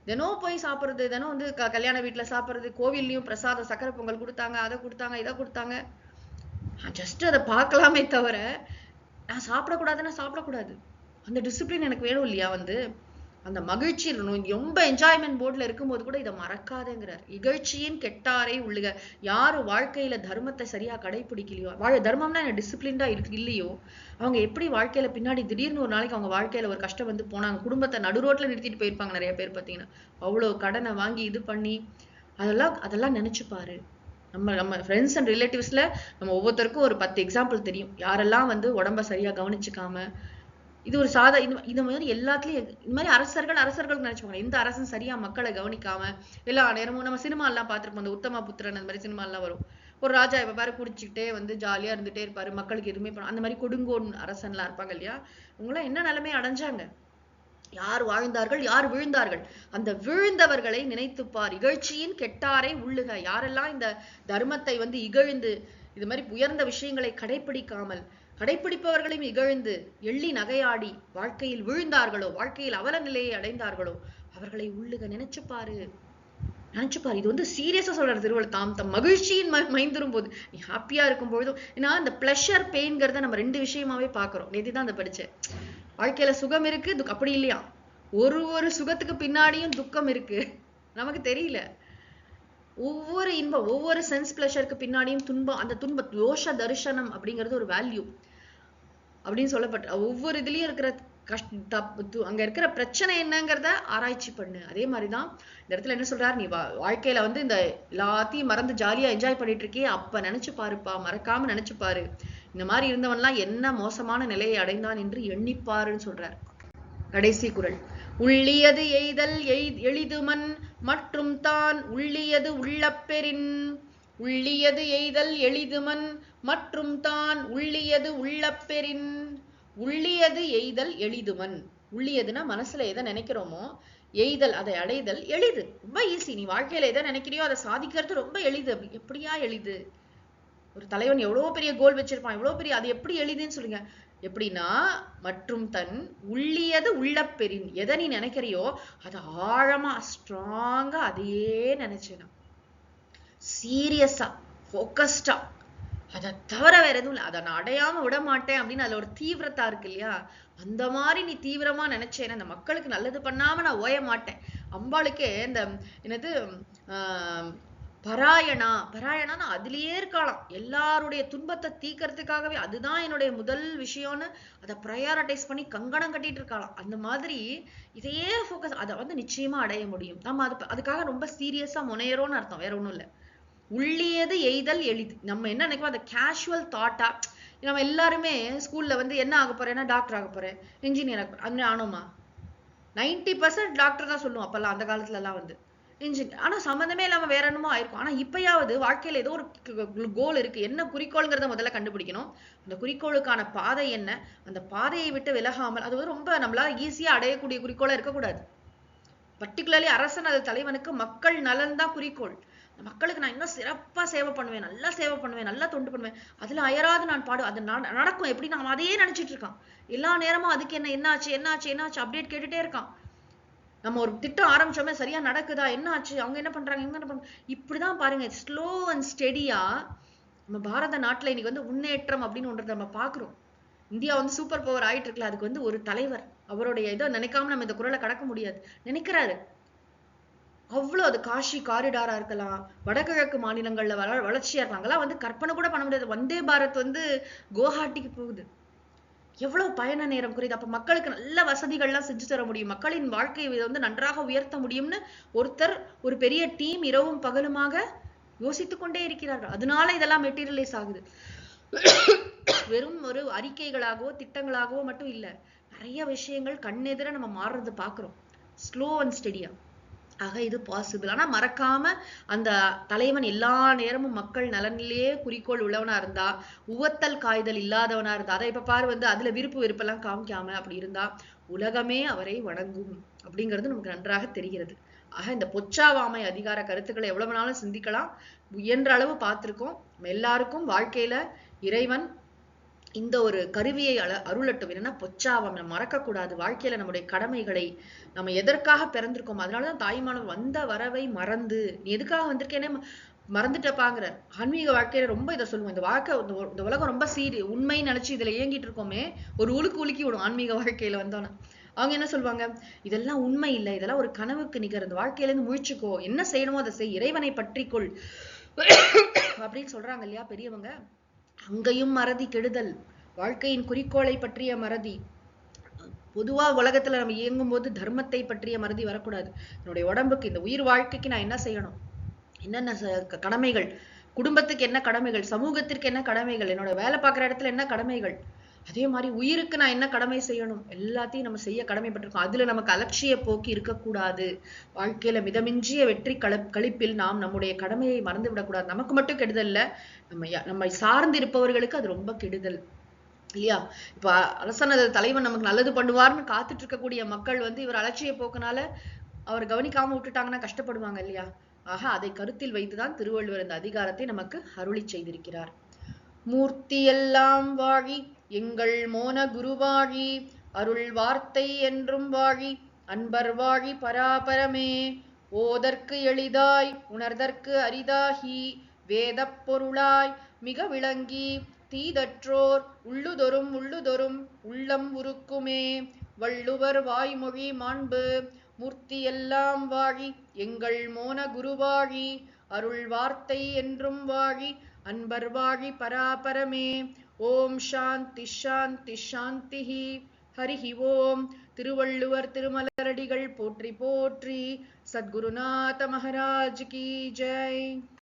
தினம் போய் சாப்பிடுறது, தினம் வந்து கல்யாண வீட்டுல சாப்பிடுறது, கோவில்லையும் பிரசாதம் சக்கரை பொங்கல் கொடுத்தாங்க, அதை கொடுத்தாங்க, இதை கொடுத்தாங்க, ஜஸ்ட் அதை பார்க்கலாமே தவிர நான் சாப்பிடக்கூடாதுன்னா சாப்பிடக்கூடாது. அந்த டிசிப்ளின் எனக்கு வேணும் இல்லையா. வந்து அந்த மகிழ்ச்சி ரொம்ப என்ஜாய்மெண்ட் போர்ட்ல இருக்கும்போது கூட இதை மறக்காதேங்கிறார். இகழ்ச்சியின் கெட்டாரை உள்ளுக. யாரு வாழ்க்கையில தர்மத்தை சரியா கடைபிடிக்கலையோ, தர்மம்னா டிசிப்ளின்டா இல்லையோ, அவங்க எப்படி வாழ்க்கையில பின்னாடி திடீர்னு ஒரு நாளைக்கு அவங்க வாழ்க்கையில ஒரு கஷ்டம் வந்து போனாங்க, குடும்பத்தை நடு ரோட்ல நிறுத்திட்டு போயிருப்பாங்க நிறைய பேர் பாத்தீங்கன்னா, அவ்வளவு கடனை வாங்கி இது பண்ணி. அதெல்லாம் நினைச்சு பாரு. நம்ம ஃப்ரெண்ட்ஸ் அண்ட் ரிலேட்டிவ்ஸ்ல நம்ம ஒவ்வொருத்தருக்கும் ஒரு 10 எக்ஸாம்பிள் தெரியும், யாரெல்லாம் வந்து உடம்ப சரியா கவனிச்சுக்காம, இது ஒரு இந்த மாதிரி எல்லாத்துலயும் இந்த மாதிரி அரசர்கள் நினைச்சுப்பாங்க, இந்த அரசன் சரியா மக்களை கவனிக்காம எல்லா நேரமும், நம்ம சினிமா எல்லாம் பார்த்திருப்போம், அந்த உத்தம புத்திரன் அந்த மாதிரி சினிமா எல்லாம் வரும், ஒரு ராஜா எப்ப பாரு குடிச்சுக்கிட்டே வந்து ஜாலியா இருந்துட்டே இருப்பாரு, மக்களுக்கு எதுவுமே அந்த மாதிரி கொடுங்கோன் அரசன்லாம் இருப்பாங்க இல்லையா. இவங்கெல்லாம் என்ன நிலைமை அடைஞ்சாங்க, யார் வாழ்ந்தார்கள் யார் வீழ்ந்தார்கள், அந்த வீழ்ந்தவர்களை நினைத்துப்பார். இகழ்ச்சியின் கெட்டாரை உள்ளுக. யாரெல்லாம் இந்த தர்மத்தை வந்து இகழ்ந்து இது மாதிரி உயர்ந்த விஷயங்களை கடைப்பிடிப்பவர்களையும் இகழ்ந்து எள்ளி நகையாடி வாழ்க்கையில் வீழ்ந்தார்களோ, வாழ்க்கையில் அவல நிலையை அடைந்தார்களோ, அவர்களை உள்ளுக நினைச்சுப்பாரு. இது வந்து சீரியஸா சொல்ற திருவள்ளுவர். தம் மகிழ்ச்சியின் மைந்துரும் போது, நீ ஹாப்பியா இருக்கும் பொழுதும், ஏன்னா இந்த பிளஷர் பெயின்ங்கிறத நம்ம 2 விஷயமாவே பாக்குறோம். நேத்திதான் அதை படிச்சேன். வாழ்க்கையில சுகம் இருக்கு, அப்படி இல்லையா, ஒரு சுகத்துக்கு பின்னாடியும் துக்கம் இருக்கு, நமக்கு தெரியல. ஒவ்வொரு இன்பம், ஒவ்வொரு சென்ஸ் பிளஷருக்கு பின்னாடியும் துன்பம். அந்த துன்ப தோஷ தரிசனம் அப்படிங்கிறது ஒரு வேல்யூ அப்படின்னு சொல்லப்பட்ட, ஒவ்வொரு இதுலயும் இருக்கிற அங்க இருக்கிற பிரச்சனை என்னங்கிறத ஆராய்ச்சி பண்ணு. அதே மாதிரிதான் இந்த இடத்துல என்ன சொல்றாரு, நீ வாழ்க்கையில வந்து இந்த எல்லாத்தையும் மறந்து ஜாலியா என்ஜாய் பண்ணிட்டு இருக்கியே, அப்ப நினைச்சு பாருப்பா, மறக்காம நினைச்சு பாரு, இந்த மாதிரி இருந்தவன்லாம் என்ன மோசமான நிலையை அடைந்தான் என்று எண்ணிப்பாருன்னு சொல்றார். கடைசி குறள். உள்ளியது எய்தல் எளிதுமன் மற்றும் தான் உள்ளியது உள்ளப்பெறின். உள்ளியது எய்தல் எளிதுமன் மற்றும் தான் உள்ளியது உள்ளப்பெறின். உள்ளியது எய்தல் எளிதுவன். உள்ளியதுன்னா மனசுல எதை நினைக்கிறோமோ எய்தல், அதை அடைதல் எளிது, ரொம்ப ஈஸி. நீ வாழ்க்கையில எதை நினைக்கிறியோ அதை சாதிக்கிறது ரொம்ப எளிது. எப்படியா எளிது? ஒரு தலைவன் எவ்வளவு பெரிய கோல் வச்சிருப்பான், எவ்வளவு பெரிய, அது எப்படி எளிதுன்னு சொல்லுங்க. எப்படின்னா, மற்றும் தன் உள்ளியது உள்ளப்பெறின். எதை நீ நினைக்கிறியோ அதை ஆழமா ஸ்ட்ராங்கா அதையே நினைச்சேனா, சீரியஸா போக்கஸ்டா, அதை தவிர வேற எதுவும் இல்லை, அதை நான் அடையாம விட மாட்டேன் அப்படின்னு அதுல ஒரு தீவிரத்தா இருக்கு இல்லையா, அந்த மாதிரி நீ தீவிரமா நினைச்சேன்னா இந்த மக்களுக்கு நல்லது பண்ணாம நான் ஓய மாட்டேன். அம்பாளுக்கே இந்த என்னது பராயணா அதுலயே இருக்கலாம், எல்லாருடைய துன்பத்தை தீக்கிறதுக்காகவே அதுதான் என்னுடைய முதல் விஷயம்னு அதை ப்ரையாரிட்டைஸ் பண்ணி கங்கணம் கட்டிட்டு இருக்கலாம். அந்த மாதிரி இதையே ஃபோக்கஸ், அதை வந்து நிச்சயமா அடைய முடியும். நம்ம அதுக்காக ரொம்ப சீரியஸா முனையறோம்னு அர்த்தம், வேற ஒண்ணும் இல்லை. உள்ளியது எய்தல் எளிது. நம்ம என்ன நினைக்கிறோம், அந்த கேஷுவல் தாட்டா, நம்ம எல்லாருமே ஸ்கூல்ல வந்து என்ன ஆக போறேன்னா டாக்டர் ஆக போறேன், இன்ஜினியர் ஆக போறேன், அந்த ஆனோமா 90% டாக்டர் தான் சொல்லுவோம் அப்பெல்லாம், அந்த காலத்துல எல்லாம் வந்து இன்ஜினியர். ஆனா சம்மந்தமே இல்லாம வேற என்னமோ ஆயிருக்கும். ஆனா இப்பயாவது வாழ்க்கையில ஏதோ ஒரு கோல் இருக்கு, என்ன குறிக்கோள்ங்கிறத முதல்ல கண்டுபிடிக்கணும். அந்த குறிக்கோளுக்கான பாதை என்ன, அந்த பாதையை விட்டு விலகாமல், அது வந்து ரொம்ப நம்மளால ஈஸியா அடையக்கூடிய குறிக்கோளா இருக்கக்கூடாது. பர்டிகுலர்லி அரசன் அது தலைவனுக்கு மக்கள் நலன் தான் குறிக்கோள். மக்களுக்கு நான் இன்னும் சிறப்பா சேவை பண்ணுவேன், நல்லா சேவை பண்ணுவேன், நல்லா தொண்டு பண்ணுவேன், அதுல அயராது நான் பாடு, அது நடக்கும். எப்படி நம்ம அதையே நினைச்சிட்டு இருக்கான் எல்லா நேரமும். அதுக்கு என்னாச்சு என்னாச்சு என்னாச்சு அப்டேட் கேட்டுட்டே இருக்கான். நம்ம ஒரு திட்டம் ஆரம்பிச்சோமே சரியா நடக்குதா, என்ன ஆச்சு, அவங்க என்ன பண்றாங்க, இவங்க என்ன பண்றாங்க, இப்படிதான் பாருங்க. ஸ்லோ அண்ட் ஸ்டெடியா நம்ம பாரத நாட்டுல இன்னைக்கு வந்து முன்னேற்றம் அப்படின்னு ஒன்றதை நம்ம பாக்குறோம். இந்தியா வந்து சூப்பர் பவர் ஆயிட்டு இருக்குல்ல, அதுக்கு வந்து ஒரு தலைவர் அவருடைய இதை நினைக்காம நம்ம இந்த குரலை கடக்க முடியாது. நினைக்கிறாரு அவ்வளவு. அது காஷி காரிடாரா இருக்கலாம், வடகிழக்கு மாநிலங்கள்ல வளர்ச்சியா இருக்காங்கலாம் வந்து கற்பனை கூட பண்ண முடியாது. வந்தே பாரத் வந்து குவஹாட்டிக்கு போகுது, எவ்வளவு பயண நேரம் குறையுது. அப்ப மக்களுக்கு நல்ல வசதிகள்லாம் செஞ்சு தர முடியும், மக்களின் வாழ்க்கையை வந்து நன்றாக உயர்த்த முடியும்னு ஒருத்தர், ஒரு பெரிய டீம் இரவும் பகலுமாக யோசித்துக் கொண்டே இருக்கிறார்கள். அதனால இதெல்லாம் மெட்டீரியலைஸ் ஆகுது. வெறும் ஒரு அறிக்கைகளாகவோ திட்டங்களாகவோ மட்டும் இல்ல, நிறைய விஷயங்கள் கண்ணெதிர நம்ம மாறுறது பாக்குறோம், ஸ்லோ அண்ட் ஸ்டெடியா. ஆக இது பாசிபிள். ஆனா மறக்காம அந்த தலைவன் எல்லா நேரமும் மக்கள் நலனிலேயே குறிக்கோள் உள்ளவனா இருந்தா, உவத்தல் காய்தல் இல்லாதவனா இருந்தா, அதை இப்ப பாரு வந்து அதுல விருப்பு வெறுப்பெல்லாம் காமிக்காம அப்படி இருந்தா உலகமே அவரை வணங்கும் அப்படிங்கிறது நமக்கு நன்றாக தெரிகிறது. ஆக இந்த பொச்சாவாமை அதிகார கருத்துக்களை எவ்வளவு நாளும் சிந்திக்கலாம், முயன்ற அளவு பார்த்திருக்கோம். எல்லாருக்கும் வாழ்க்கையில இறைவன் இந்த ஒரு கருவியை அருளட்டும். என்னன்னா பொச்சாவம் நம்ம மறக்க கூடாது. வாழ்க்கையில நம்முடைய கடமைகளை நம்ம எதற்காக பிறந்திருக்கோம், அதனாலதான் தாய்மானவர் வந்த வரவை மறந்து நீ எதுக்காக வந்திருக்கேனே மறந்துட்டப்பாங்கிற. ஆன்மீக வாழ்க்கையில ரொம்ப இதை சொல்லுவோம். இந்த வாழ்க்கை, இந்த உலகம் ரொம்ப உண்மைன்னு நினைச்சு இதுல இயங்கிட்டு இருக்கோமே, ஒரு உலுக்கி விடும் ஆன்மீக வாழ்க்கையில வந்தோன்னா. அவங்க என்ன சொல்லுவாங்க, இதெல்லாம் உண்மை இல்லை, இதெல்லாம் ஒரு கனவுக்கு நிகர், இந்த வாழ்க்கையில இருந்து முழிச்சுக்கோ, என்ன செய்யணுமோ அதை செய், இறைவனை பற்றிக்கொள் அப்படின்னு சொல்றாங்க இல்லையா பெரியவங்க. அங்கேயும் மறதி கெடுதல், வாழ்க்கையின் குறிக்கோளை பற்றிய மறதி. பொதுவா உலகத்துல நம்ம இயங்கும் போது தர்மத்தை பற்றிய மறதி வரக்கூடாது. என்னுடைய உடம்புக்கு, இந்த உயிர் வாழ்க்கைக்கு நான் என்ன செய்யணும், என்னென்ன கடமைகள், குடும்பத்துக்கு என்ன கடமைகள், சமூகத்திற்கு என்ன கடமைகள், என்னோட வேலை பார்க்குற இடத்துல என்ன கடமைகள், அதே மாதிரி உயிருக்கு நான் என்ன கடமை செய்யணும், எல்லாத்தையும் நம்ம செய்ய கடமைப்பட்டிருக்கோம். அதுல நமக்கு அலட்சிய போக்கி இருக்கக்கூடாது. வாழ்க்கையில மிதமிஞ்சிய வெற்றி கழிப்பில் நாம் நம்முடைய கடமையை மறந்து விடக்கூடாது. நமக்கு மட்டும் கெடுதல் இல்ல, நம்மை சார்ந்து இருப்பவர்களுக்கு அது ரொம்ப கெடுதல் இல்லையா. இப்ப அரசனது தலைவன் நமக்கு நல்லது பண்ணுவார்னு காத்துட்டு இருக்கக்கூடிய மக்கள் வந்து இவர் அலட்சிய போக்குனால அவர் கவனிக்காம விட்டுட்டாங்கன்னா கஷ்டப்படுவாங்க இல்லையா. ஆக அதை கருத்தில் வைத்துதான் திருவள்ளுவர் இந்த அதிகாரத்தை நமக்கு அருளி செய்திருக்கிறார். மூர்த்தி எல்லாம் வாழி எங்கள் மோன குருவாழி, அருள் வார்த்தை என்றும் வாழி, அன்பர் வாழி பராபரமே. ஓதற்கு எளிதாய் உணர்தற்கு அரிதாகி, வேதப் பொருளாய் மிக விளங்கி, தீதற்றோர் உள்ளுதொறும் உள்ளம் உருக்குமே. வள்ளுவர் வாய்மொழி மாண்பு. மூர்த்தி எல்லாம் வாழி எங்கள் மோன குருவாழி, அருள் வார்த்தை என்றும் வாழி, அன்பர் வாழி பராபரமே. ஓம் சாந்தி சாந்தி சாந்தி. ஹரிஹி ஓம். திருவள்ளுவர் திருமலரடிகள் போற்றி போற்றி. சத்குருநாத மகாராஜ் கி ஜெய்.